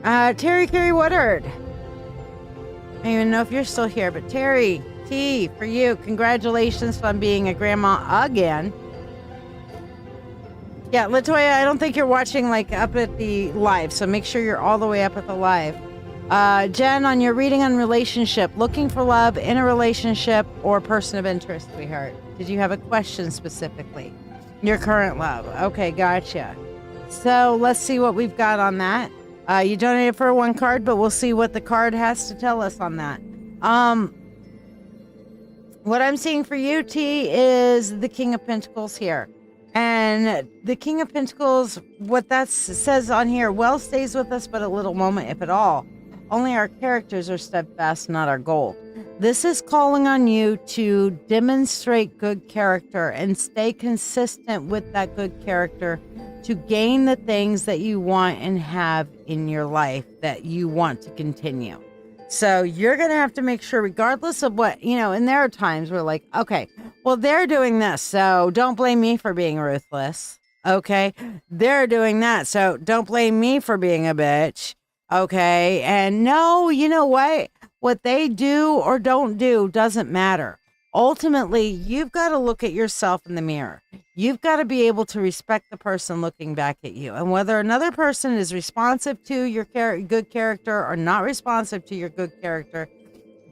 Terry Carey Woodard. I don't even know if you're still here, but Terry, T, for you, congratulations on being a grandma again. Yeah, LaToya, I don't think you're watching like up at the live, so make sure you're all the way up at the live. Jen, on your reading on relationship, looking for love in a relationship or person of interest, sweetheart. Did you have a question specifically? Your current love. Okay, gotcha. So let's see what we've got on that. You donated for one card, but we'll see what the card has to tell us on that. What I'm seeing for you, T, is the King of Pentacles here. And the King of Pentacles, what that says on here, well stays with us but a little moment, if at all. Only our characters are steadfast, not our goal. This is calling on you to demonstrate good character and stay consistent with that good character to gain the things that you want and have in your life that you want to continue. So you're going to have to make sure, regardless of what, and there are times where like, okay, well, they're doing this, so don't blame me for being ruthless. Okay. They're doing that, so don't blame me for being a bitch. Okay. And no, you know what they do or don't do doesn't matter. Ultimately, you've got to look at yourself in the mirror. You've got to be able to respect the person looking back at you. And whether another person is responsive to your good character or not responsive to your good character,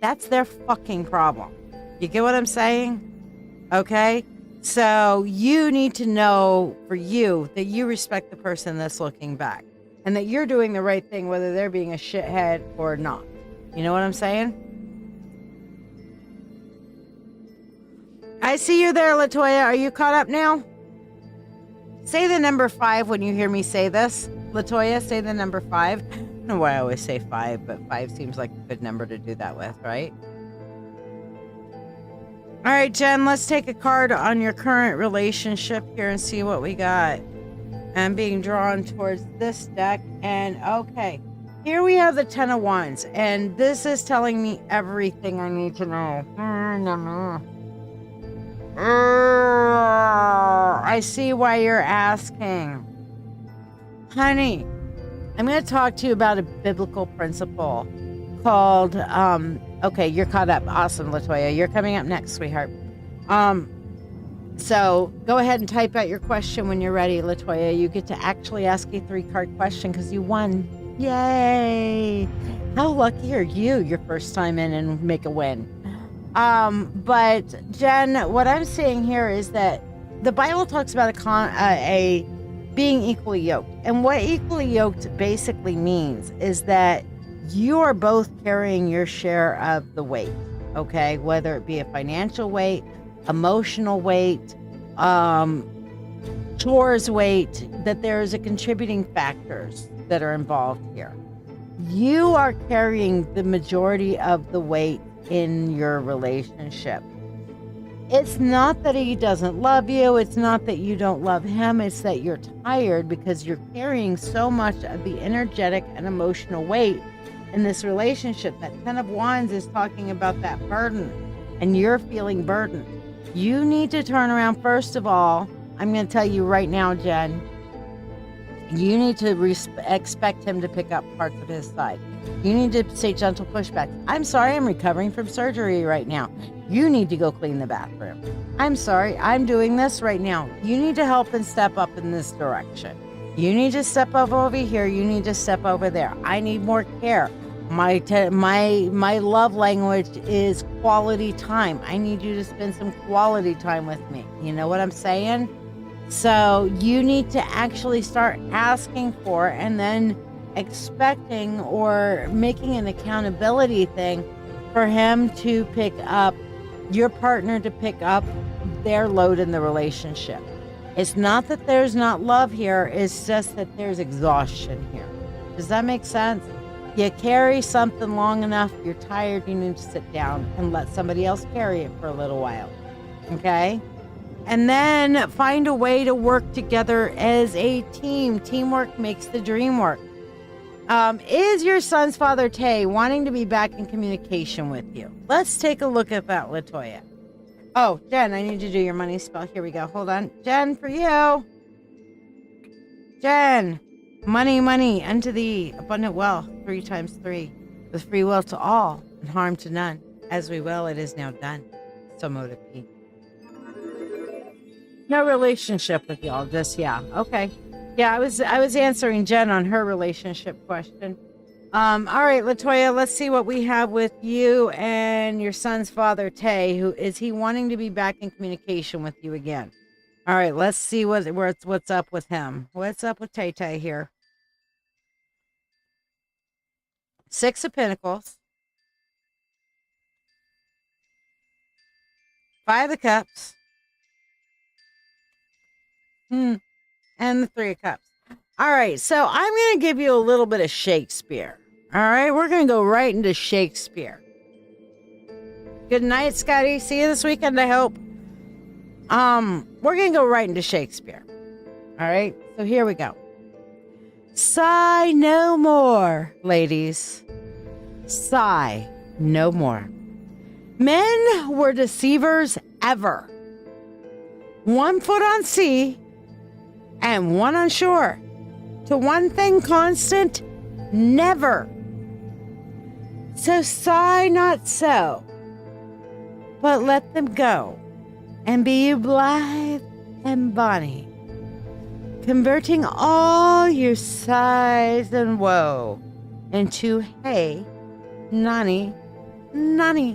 that's their fucking problem. You get what I'm saying? Okay? So you need to know for you that you respect the person that's looking back and that you're doing the right thing, whether they're being a shithead or not. You know what I'm saying? I see you there, LaToya. Are you caught up now? Say the number 5 when you hear me say this. LaToya, say the number 5. I don't know why I always say 5, but 5 seems like a good number to do that with, right? All right, Jen, let's take a card on your current relationship here and see what we got. I'm being drawn towards this deck. And okay, here we have the 10 of Wands. And this is telling me everything I need to know. I see why you're asking. Honey, I'm going to talk to you about a biblical principle called, okay, you're caught up. Awesome, LaToya. You're coming up next, sweetheart. So go ahead and type out your question when you're ready, LaToya. You get to actually ask a 3-card question because you won. Yay. How lucky are you your first time in and make a win? But Jen, what I'm seeing here is that the Bible talks about a being equally yoked. And what equally yoked basically means is that you are both carrying your share of the weight, okay? Whether it be a financial weight, emotional weight, chores weight, that there's a contributing factors that are involved here. You are carrying the majority of the weight in your relationship. It's not that he doesn't love you. It's not that you don't love him. It's that you're tired because you're carrying so much of the energetic and emotional weight in this relationship. That 10 of Wands is talking about that burden, and you're feeling burdened. You need to turn around. First of all, I'm going to tell you right now, Jen, you need to expect him to pick up parts of his side. You need to say gentle pushback. I'm sorry, I'm recovering from surgery right now. You need to go clean the bathroom. I'm sorry, I'm doing this right now. You need to help and step up in this direction. You need to step up over here. You need to step over there. I need more care. My love language is quality time. I need you to spend some quality time with me. You know what I'm saying? So you need to actually start asking for and then expecting or making an accountability thing for him to pick up, your partner to pick up their load in the relationship. It's not that there's not love here, it's just that there's exhaustion here. Does that make sense? You carry something long enough, you're tired, you need to sit down and let somebody else carry it for a little while. Okay? And then find a way to work together as a team. Teamwork makes the dream work. Is your son's father, Tay, wanting to be back in communication with you? Let's take a look at that, LaToya. Oh, Jen, I need to do your money spell. Here we go. Hold on. Jen, for you. Jen, money, money, unto thee, abundant wealth, 3 times 3, with free will to all, and harm to none. As we will, it is now done. So mote it be. No relationship with y'all, just yeah. Okay. Yeah, I was answering Jen on her relationship question. All right, LaToya, let's see what we have with you and your son's father, Tay. Who is he wanting to be back in communication with you again? All right, let's see what's up with him. What's up with Tay Tay here? 6 of Pentacles. 5 of Cups. And the 3 of Cups. All right, so I'm going to give you a little bit of Shakespeare. All right, we're going to go right into Shakespeare. Good night, Scotty. See you this weekend, I hope. We're going to go right into Shakespeare. All right, so here we go. Sigh no more, ladies. Sigh no more. Men were deceivers ever. 1 foot on sea and 1 on shore. To one thing constant, never. So sigh not so, but let them go, and be you blithe and bonny, converting all your sighs and woe into hey, nonny, nonny.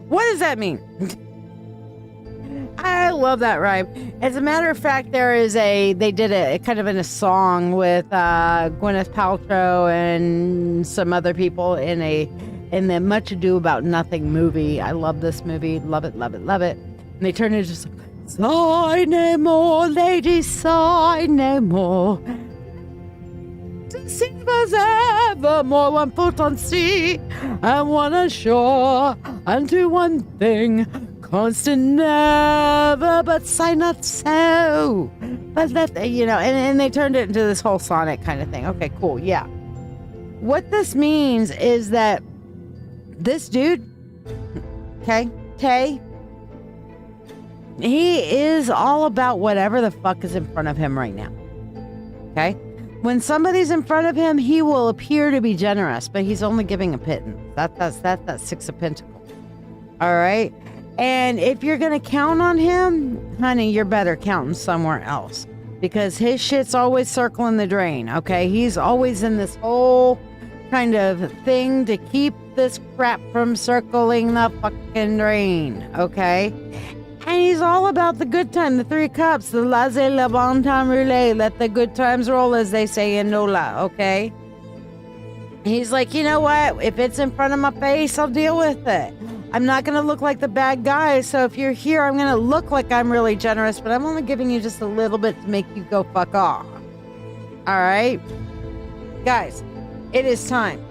What does that mean? I love that rhyme. As a matter of fact, they did it kind of in a song with Gwyneth Paltrow and some other people in the Much Ado About Nothing movie. I love this movie. Love it, love it, love it. And they turned it just sigh no more, ladies, sigh no more. Deceivers evermore, 1 foot on sea and 1 on shore, unto one thing constant never, but sigh not so. But that, and they turned it into this whole sonnet kind of thing. Okay, cool, yeah. What this means is that this dude, okay, Tay, he is all about whatever the fuck is in front of him right now. Okay? When somebody's in front of him, he will appear to be generous, but he's only giving a pittance. That's 6 of Pentacles. All right? And if you're going to count on him, honey, you're better counting somewhere else, because his shit's always circling the drain, okay? He's always in this whole kind of thing to keep this crap from circling the fucking drain, okay? And he's all about the good time, the 3 cups, the laissez le bon temps rouler, let the good times roll, as they say in NOLA, okay? He's like, you know what? If it's in front of my face, I'll deal with it. I'm not going to look like the bad guy, so if you're here, I'm going to look like I'm really generous, but I'm only giving you just a little bit to make you go fuck off. All right? Guys, it is time.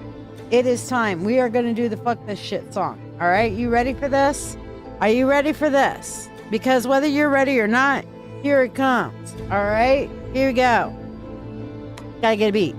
It is time. We are going to do the fuck this shit song. All right? You ready for this? Are you ready for this? Because whether you're ready or not, here it comes. All right? Here we go. Gotta get a beat.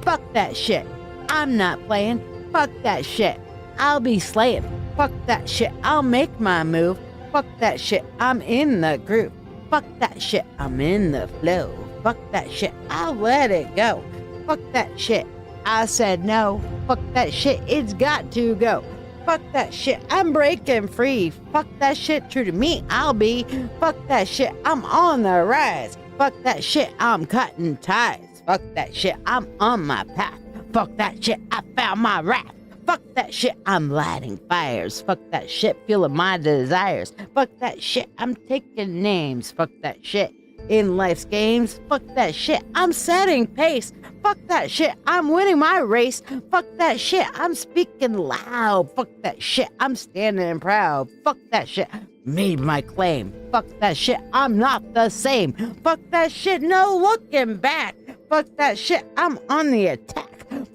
Fuck that shit. I'm not playing. Fuck that shit. I'll be slaying. Fuck that shit. I'll make my move. Fuck that shit. I'm in the groove. Fuck that shit. I'm in the flow. Fuck that shit. I'll let it go. Fuck that shit. I said no. Fuck that shit. It's got to go. Fuck that shit. I'm breaking free. Fuck that shit. True to me, I'll be. Fuck that shit. I'm on the rise. Fuck that shit. I'm cutting ties. Fuck that shit. I'm on my path. Fuck that shit, I found my wrath. Fuck that shit, I'm lighting fires. Fuck that shit, feeling my desires. Fuck that shit, I'm taking names. Fuck that shit, in life's games. Fuck that shit, I'm setting pace. Fuck that shit, I'm winning my race. Fuck that shit, I'm speaking loud. Fuck that shit, I'm standing proud. Fuck that shit, made my claim. Fuck that shit, I'm not the same. Fuck that shit, no looking back. Fuck that shit, I'm on the attack.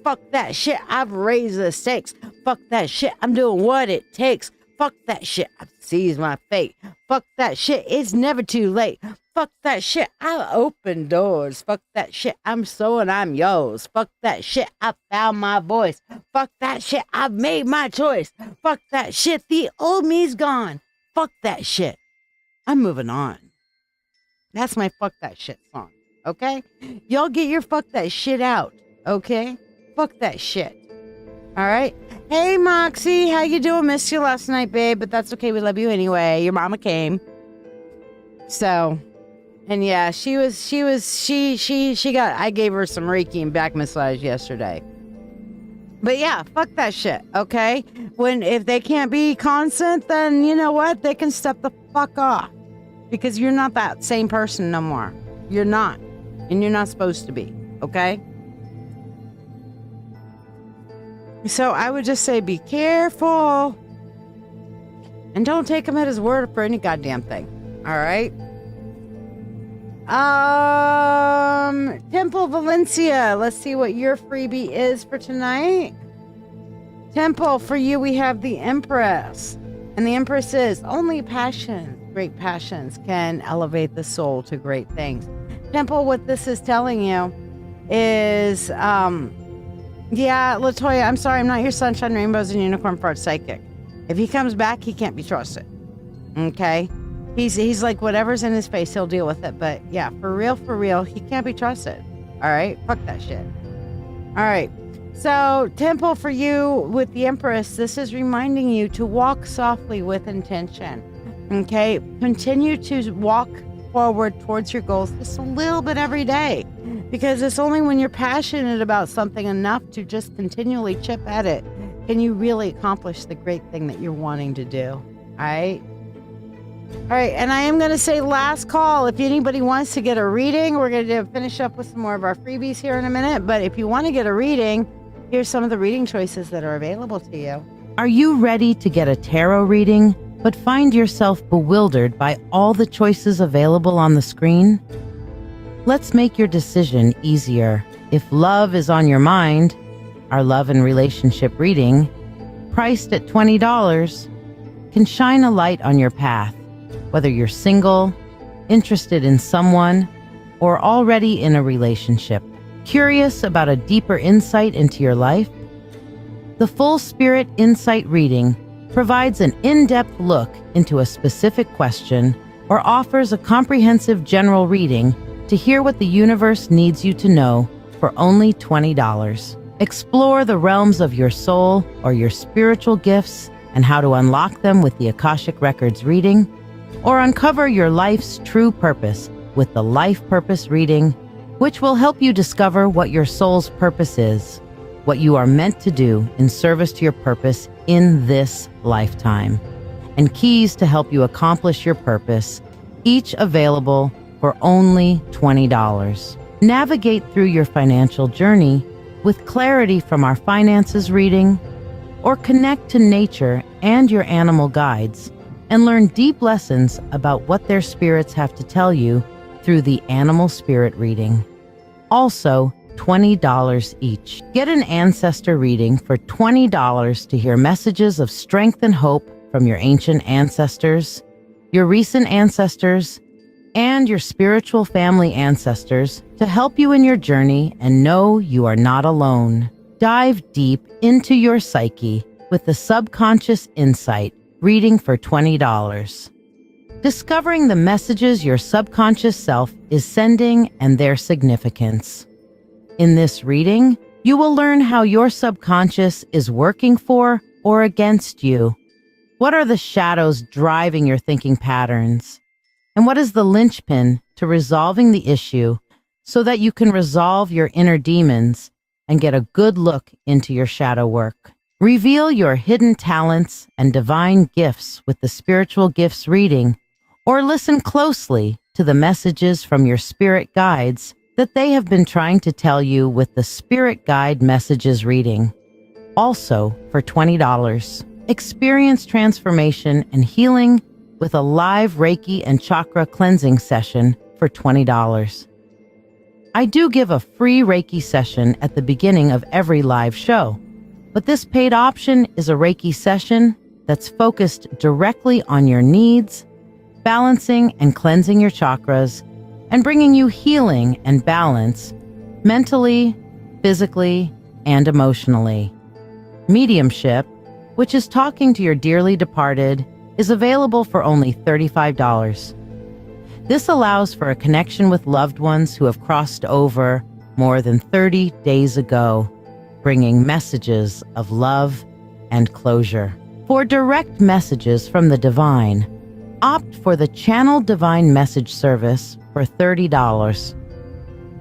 Fuck that shit, I've raised the stakes. Fuck that shit, I'm doing what it takes. Fuck that shit, I've seized my fate. Fuck that shit, it's never too late. Fuck that shit, I'll open doors. Fuck that shit, I'm so and I'm yours. Fuck that shit, I found my voice. Fuck that shit, I've made my choice. Fuck that shit, the old me's gone. Fuck that shit, I'm moving on. That's my fuck that shit song, okay? Y'all get your fuck that shit out, okay? Fuck that shit. All right? Hey, Moxie, how you doing? Missed you last night, babe, but that's okay. We love you anyway. Your mama came. So, and yeah, I gave her some Reiki and back massage yesterday. But yeah, fuck that shit, okay? If they can't be constant, then you know what? They can step the fuck off. Because you're not that same person no more. You're not. And you're not supposed to be, okay? So I would just say be careful. And don't take him at his word for any goddamn thing. All right? Temple Valencia. Let's see what your freebie is for tonight. Temple, for you we have the Empress. And the Empress is only passion. Great passions can elevate the soul to great things. Temple, what this is telling you is, yeah, Latoya, I'm sorry, I'm not your sunshine, rainbows, and unicorn part psychic. If he comes back, he can't be trusted. Okay? He's like, whatever's in his face, he'll deal with it. But yeah, for real, he can't be trusted. All right? Fuck that shit. All right. So, Temple, for you with the Empress, this is reminding you to walk softly with intention. Okay? Continue to walk forward towards your goals just a little bit every day. Because it's only when you're passionate about something enough to just continually chip at it can you really accomplish the great thing that you're wanting to do. All right? All right, and I am going to say last call. If anybody wants to get a reading, we're going to finish up with some more of our freebies here in a minute. But if you want to get a reading, here's some of the reading choices that are available to you. Are you ready to get a tarot reading, but find yourself bewildered by all the choices available on the screen? Let's make your decision easier. If love is on your mind, our love and relationship reading, priced at $20, can shine a light on your path, whether you're single, interested in someone, or already in a relationship. Curious about a deeper insight into your life? The Full Spirit Insight reading provides an in-depth look into a specific question or offers a comprehensive general reading to hear what the universe needs you to know for only $20. Explore the realms of your soul or your spiritual gifts and how to unlock them with the Akashic Records reading, or uncover your life's true purpose with the Life Purpose reading, which will help you discover what your soul's purpose is, what you are meant to do in service to your purpose in this lifetime, and keys to help you accomplish your purpose, each available for only $20. Navigate through your financial journey with clarity from our finances reading, or connect to nature and your animal guides and learn deep lessons about what their spirits have to tell you through the Animal Spirit reading. Also, $20 each. Get an ancestor reading for $20 to hear messages of strength and hope from your ancient ancestors, your recent ancestors, and your spiritual family ancestors to help you in your journey and know you are not alone. Dive deep into your psyche with the Subconscious Insight reading for $20. Discovering the messages your subconscious self is sending and their significance. In this reading, you will learn how your subconscious is working for or against you. What are the shadows driving your thinking patterns? And what is the linchpin to resolving the issue so that you can resolve your inner demons and get a good look into your shadow work? Reveal your hidden talents and divine gifts with the Spiritual Gifts reading, or listen closely to the messages from your spirit guides that they have been trying to tell you with the Spirit Guide Messages reading. Also, for $20, experience transformation and healing with a live Reiki and Chakra cleansing session for $20. I do give a free Reiki session at the beginning of every live show, but this paid option is a Reiki session that's focused directly on your needs, balancing and cleansing your chakras, and bringing you healing and balance mentally, physically, and emotionally. Mediumship, which is talking to your dearly departed, is available for only $35. This allows for a connection with loved ones who have crossed over more than 30 days ago, bringing messages of love and closure. For direct messages from the divine, opt for the Channel Divine Message service for $30,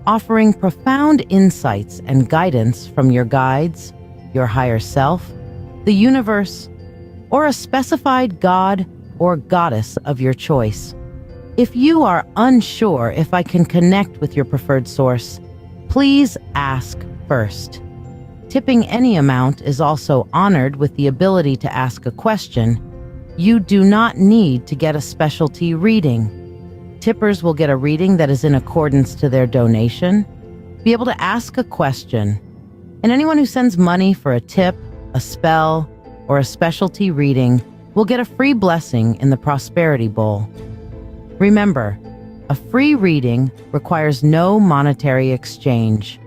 offering profound insights and guidance from your guides, your higher self, the universe, or a specified god or goddess of your choice. If you are unsure if I can connect with your preferred source, please ask first. Tipping any amount is also honored with the ability to ask a question. You do not need to get a specialty reading. Tippers will get a reading that is in accordance to their donation, be able to ask a question, and anyone who sends money for a tip, a spell, or a specialty reading will get a free blessing in the Prosperity Bowl. Remember, a free reading requires no monetary exchange.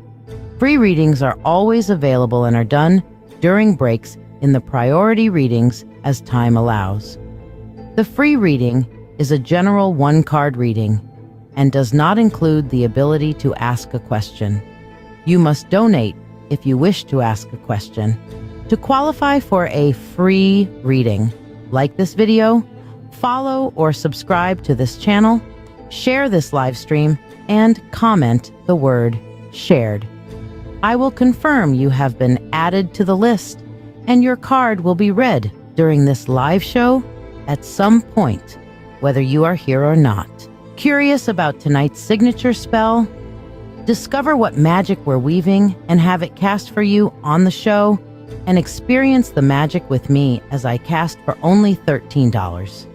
Free readings are always available and are done during breaks in the priority readings as time allows. The free reading is a general one-card reading and does not include the ability to ask a question. You must donate if you wish to ask a question. To qualify for a free reading, like this video, follow or subscribe to this channel, share this live stream, and comment the word shared. I will confirm you have been added to the list, and your card will be read during this live show at some point, whether you are here or not. Curious about tonight's signature spell? Discover what magic we're weaving and have it cast for you on the show, and experience the magic with me as I cast for only $13.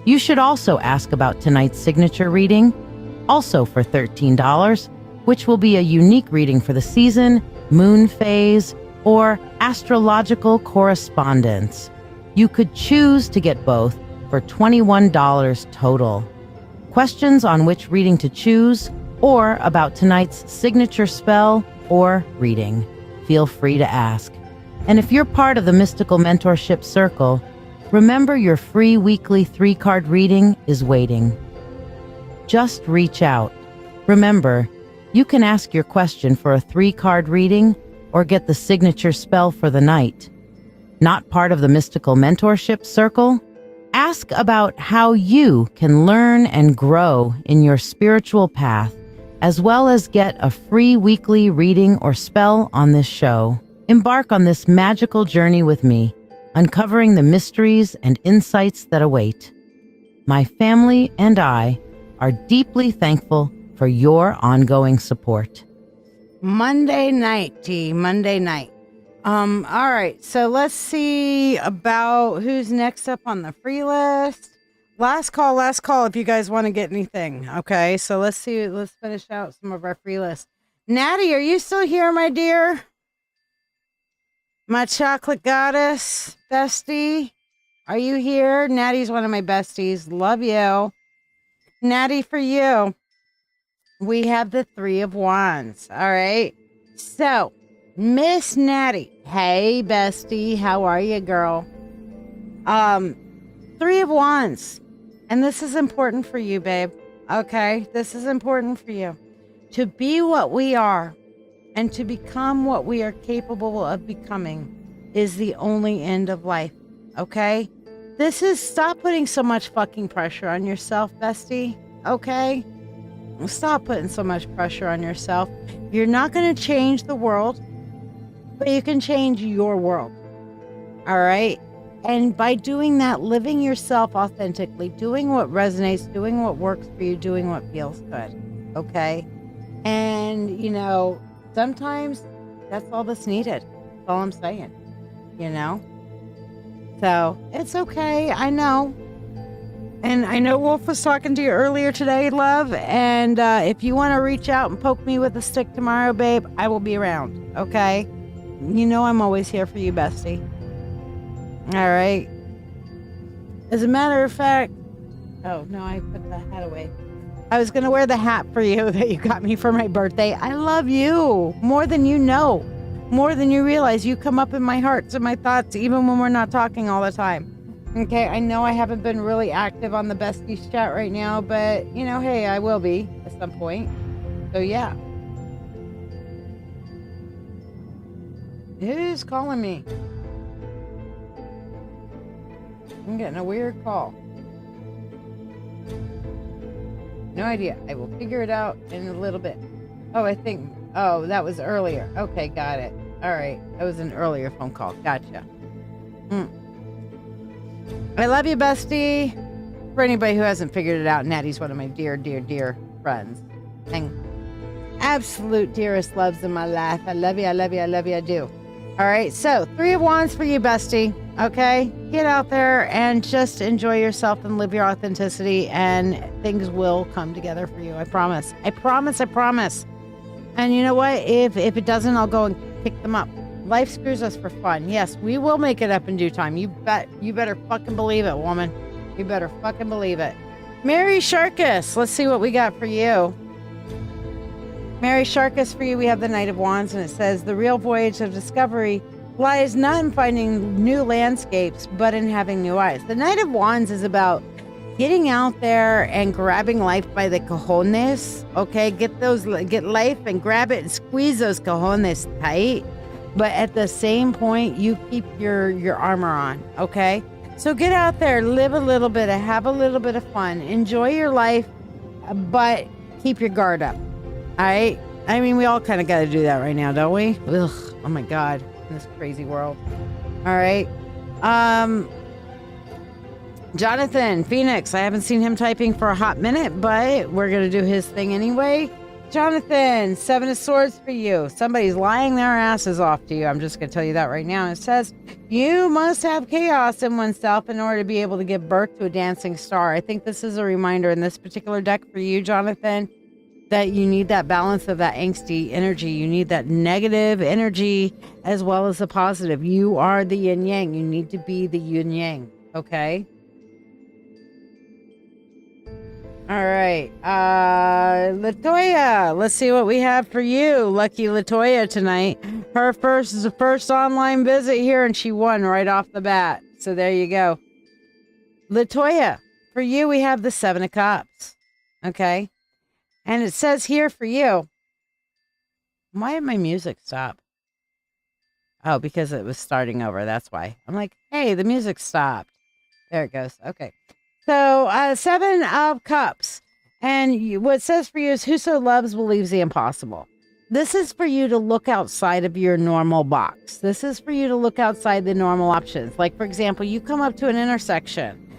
You should also ask about tonight's signature reading, also for $13, which will be a unique reading for the season, moon phase, or astrological correspondence. You could choose to get both for $21 total. Questions on which reading to choose or about tonight's signature spell or reading, feel free to ask. And if you're part of the Mystical Mentorship Circle, remember your free weekly 3-card reading is waiting. Just reach out. Remember, you can ask your question for a 3-card reading or get the signature spell for the night. Not part of the Mystical Mentorship Circle? Ask about how you can learn and grow in your spiritual path, as well as get a free weekly reading or spell on this show. Embark on this magical journey with me, uncovering the mysteries and insights that await. My family and I are deeply thankful for your ongoing support. Monday night, T. Monday night. All right. So let's see about who's next up on the free list. Last call if you guys want to get anything. Okay. So let's see. Let's finish out some of our free list. Natty, are you still here, my dear? My chocolate goddess bestie. Are you here? Natty's one of my besties. Love you. Natty, for you, we have the 3 of Wands. All right. So, Miss Natty. Hey, bestie. How are you, girl? 3 of Wands. And this is important for you, babe. Okay? This is important for you. To be what we are and to become what we are capable of becoming is the only end of life. Okay? This is, stop putting so much fucking pressure on yourself, bestie. Okay? Stop putting so much pressure on yourself. You're not going to change the world, but you can change your world. All right? And by doing that, living yourself authentically, doing what resonates, doing what works for you, doing what feels good. Okay? And, sometimes that's all that's needed. That's all I'm saying. So it's okay. I know. And I know Wolf was talking to you earlier today, love. And if you want to reach out and poke me with a stick tomorrow, babe, I will be around. Okay? I'm always here for you, bestie. All right. As a matter of fact, oh no, I put the hat away. I was going to wear the hat for you that you got me for my birthday. I love you more than you know, more than you realize. You come up in my hearts and my thoughts, even when we're not talking all the time. Okay, I know I haven't been really active on the besties chat right now, but hey, I will be at some point. So yeah. Who's calling me? I'm getting a weird call. No idea. I will figure it out in a little bit. Oh, that was earlier. Okay, got it. All right. That was an earlier phone call. Gotcha. I love you, bestie. For anybody who hasn't figured it out, Natty's one of my dear, dear, dear friends. And absolute dearest loves in my life. I love you, I love you, I love you, I do. All right, so 3 of Wands for you, bestie. Okay? Get out there and just enjoy yourself and live your authenticity, and things will come together for you. I promise. I promise, I promise. And you know what? If it doesn't, I'll go and pick them up. Life screws us for fun. Yes, we will make it up in due time. You better fucking believe it, woman. You better fucking believe it. Mary Sharkus, let's see what we got for you. Mary Sharkus, for you, we have the Knight of Wands, and it says, the real voyage of discovery lies not in finding new landscapes, but in having new eyes. The Knight of Wands is about getting out there and grabbing life by the cojones, okay? Get life and grab it and squeeze those cojones tight. But at the same point, you keep your armor on, okay? So get out there, live a little bit, have a little bit of fun, enjoy your life, but keep your guard up, all right? I mean, we all kind of got to do that right now, don't we? Ugh, oh my God, in this crazy world. All right. Jonathan Phoenix, I haven't seen him typing for a hot minute, but we're going to do his thing anyway. Jonathan, 7 of Swords for you. Somebody's lying their asses off to you. I'm just going to tell you that right now. It says, you must have chaos in oneself in order to be able to give birth to a dancing star. I think this is a reminder in this particular deck for you, Jonathan, that you need that balance of that angsty energy. You need that negative energy as well as the positive. You are the yin yang. You need to be the yin yang. Okay? All right. Latoya, let's see what we have for you. Lucky Latoya tonight. Her first online visit here, and she won right off the bat. So there you go. Latoya, for you, we have the 7 of Cups. Okay? And it says here for you, why did my music stop? Oh, because it was starting over. That's why. I'm like, hey, the music stopped. There it goes. Okay. So 7 of Cups. And what it says for you is, whoso loves believes the impossible. This is for you to look outside of your normal box. This is for you to look outside the normal options. Like, for example, you come up to an intersection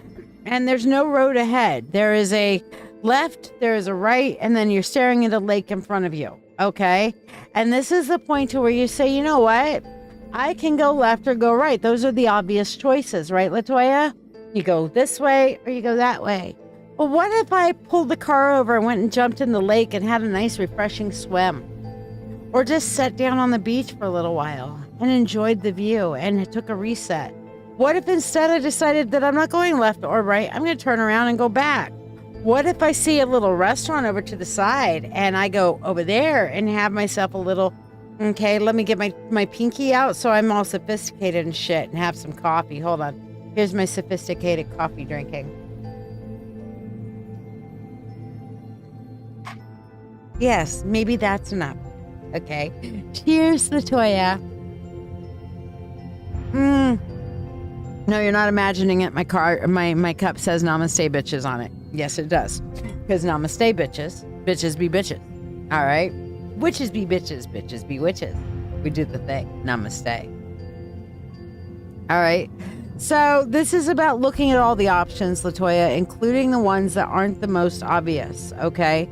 and there's no road ahead. There is a left, there is a right, and then you're staring at a lake in front of you. Okay? And this is the point to where you say, you know what? I can go left or go right. Those are the obvious choices, right, Latoya? You go this way or you go that way. Well, what if I pulled the car over and went and jumped in the lake and had a nice refreshing swim? Or just sat down on the beach for a little while and enjoyed the view and took a reset? What if instead I decided that I'm not going left or right, I'm going to turn around and go back? What if I see a little restaurant over to the side and I go over there and have myself a little, okay, let me get my pinky out so I'm all sophisticated and shit and have some coffee. Hold on. Here's my sophisticated coffee drinking. Yes, maybe that's enough. Okay. Cheers, Latoya. No, you're not imagining it. My cup says namaste bitches on it. Yes, it does. Because namaste bitches. Bitches be bitches. All right? Witches be bitches. Bitches be witches. We do the thing. Namaste. All right. So this is about looking at all the options, Latoya, including the ones that aren't the most obvious, okay?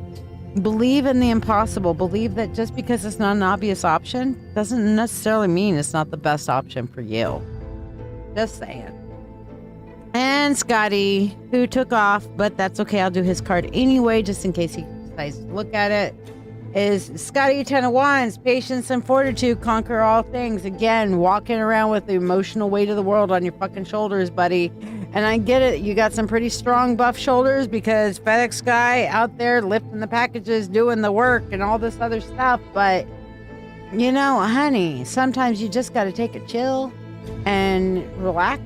Believe in the impossible. Believe that just because it's not an obvious option doesn't necessarily mean it's not the best option for you. Just saying. And Scotty, who took off, but that's okay. I'll do his card anyway, just in case he decides to look at it, is Scotty 10 of Wands, patience and fortitude, conquer all things. Again, walking around with the emotional weight of the world on your fucking shoulders, buddy. And I get it. You got some pretty strong buff shoulders because FedEx guy out there lifting the packages, doing the work and all this other stuff. But, you know, honey, sometimes you just got to take a chill and relax,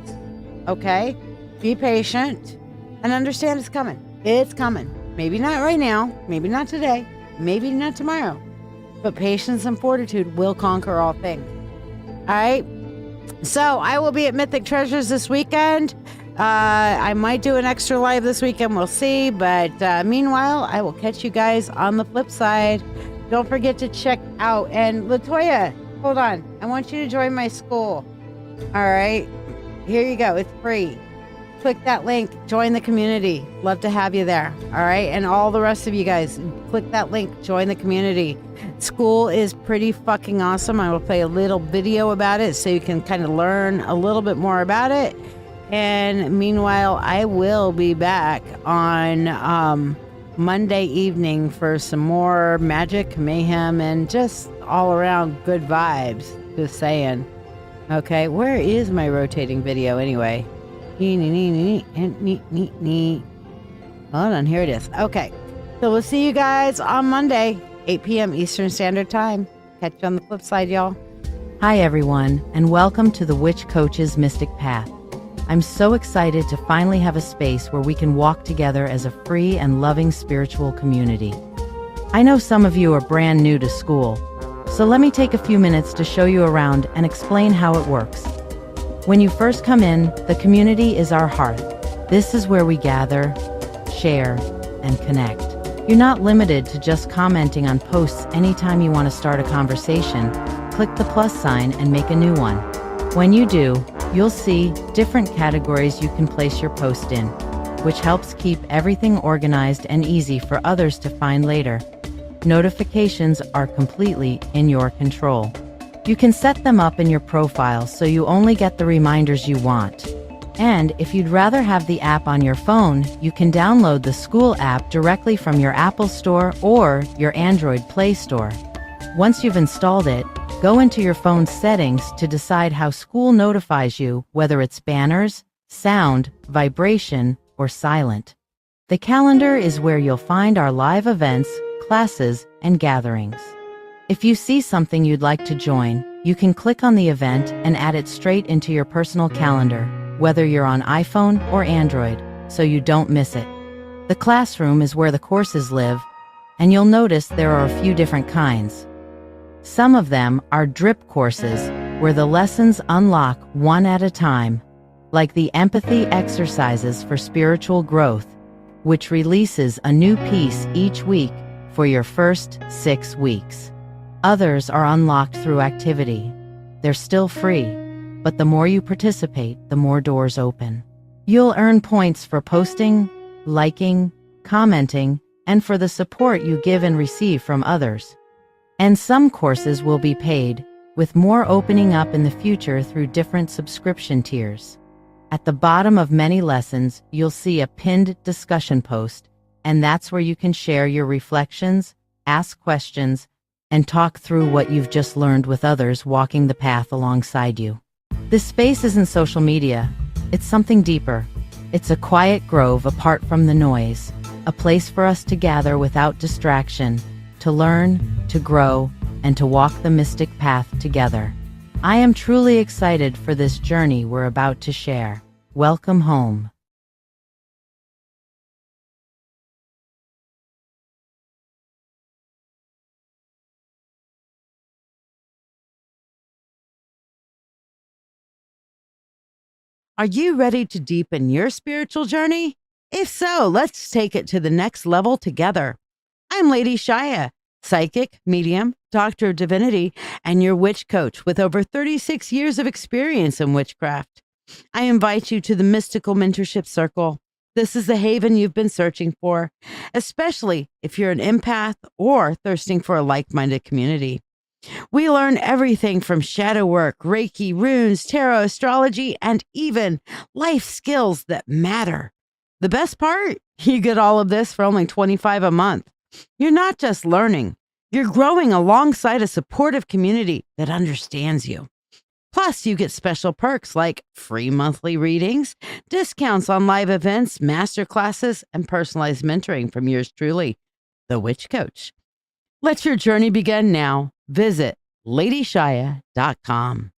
okay? Be patient and understand it's coming. It's coming. Maybe not right now. Maybe not today. Maybe not tomorrow. But patience and fortitude will conquer all things. All right? So I will be at Mythic Treasures this weekend. I might do an extra live this weekend. We'll see. But meanwhile, I will catch you guys on the flip side. Don't forget to check out. And Latoya, hold on. I want you to join my school. All right? Here you go. It's free. Click that link. Join the community. Love to have you there. All right? And all the rest of you guys, click that link. Join the community. School is pretty fucking awesome. I will play a little video about it so you can kind of learn a little bit more about it. And meanwhile, I will be back on Monday evening for some more magic, mayhem, and just all around good vibes. Just saying. Okay, where is my rotating video anyway? Hold on, here it is. Okay, so we'll see you guys on Monday, 8 p.m. Eastern Standard Time. Catch you on the flip side, y'all. Hi, everyone, and welcome to the Witch Coach's Mystic Path. I'm so excited to finally have a space where we can walk together as a free and loving spiritual community. I know some of you are brand new to school, so let me take a few minutes to show you around and explain how it works. When you first come in, the community is our heart. This is where we gather, share, and connect. You're not limited to just commenting on posts anytime you want to start a conversation. Click the plus sign and make a new one. When you do, you'll see different categories you can place your post in, which helps keep everything organized and easy for others to find later. Notifications are completely in your control. You can set them up in your profile so you only get the reminders you want. And if you'd rather have the app on your phone, you can download the school app directly from your Apple Store or your Android Play Store. Once you've installed it, go into your phone's settings to decide how school notifies you, whether it's banners, sound, vibration, or silent. The calendar is where you'll find our live events, classes, and gatherings. If you see something you'd like to join, you can click on the event and add it straight into your personal calendar, whether you're on iPhone or Android, so you don't miss it. The classroom is where the courses live, and you'll notice there are a few different kinds. Some of them are drip courses, where the lessons unlock one at a time, like the empathy exercises for spiritual growth, which releases a new piece each week for your first 6 weeks. Others are unlocked through activity. They're still free, but the more you participate, the more doors open. You'll earn points for posting, liking, commenting, and for the support you give and receive from others. And some courses will be paid, with more opening up in the future through different subscription tiers. At the bottom of many lessons, you'll see a pinned discussion post, and that's where you can share your reflections, ask questions, and talk through what you've just learned with others walking the path alongside you. This space isn't social media. It's something deeper. It's a quiet grove apart from the noise, a place for us to gather without distraction, to learn, to grow, and to walk the mystic path together. I am truly excited for this journey we're about to share. Welcome home. Are you ready to deepen your spiritual journey? If so, let's take it to the next level together. I'm LadyShiya, psychic, medium, doctor of divinity, and your witch coach with over 36 years of experience in witchcraft. I invite you to the Mystical Mentorship Circle. This is the haven you've been searching for, especially if you're an empath or thirsting for a like-minded community. We learn everything from shadow work, Reiki, runes, tarot, astrology, and even life skills that matter. The best part? You get all of this for only $25 a month. You're not just learning, you're growing alongside a supportive community that understands you. Plus, you get special perks like free monthly readings, discounts on live events, masterclasses, and personalized mentoring from yours truly, the Witch Coach. Let your journey begin now. Visit LadyShiya.com.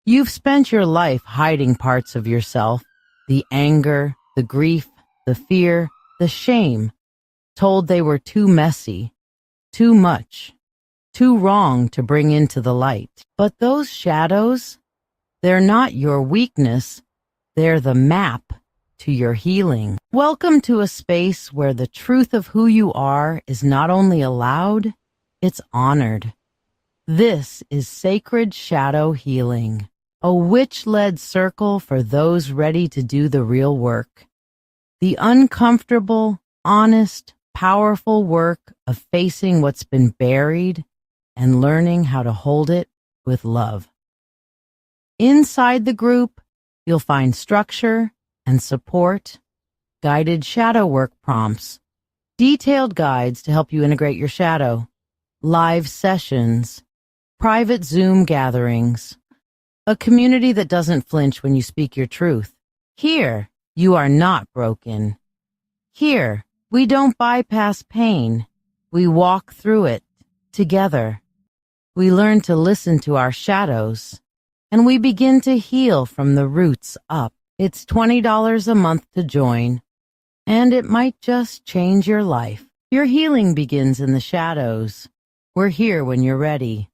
You've spent your life hiding parts of yourself, the anger, the grief, the fear, the shame, told they were too messy, too much, too wrong to bring into the light. But those shadows, they're not your weakness, they're the map to your healing. Welcome to a space where the truth of who you are is not only allowed, it's honored. This is Sacred Shadow Healing, a witch-led circle for those ready to do the real work. The uncomfortable, honest, powerful work of facing what's been buried and learning how to hold it with love. Inside the group, you'll find structure and support, guided shadow work prompts, detailed guides to help you integrate your shadow, live sessions, private Zoom gatherings, a community that doesn't flinch when you speak your truth. Here, you are not broken. Here, we don't bypass pain. We walk through it together. We learn to listen to our shadows, and we begin to heal from the roots up. It's $20 a month to join, and it might just change your life. Your healing begins in the shadows. We're here when you're ready.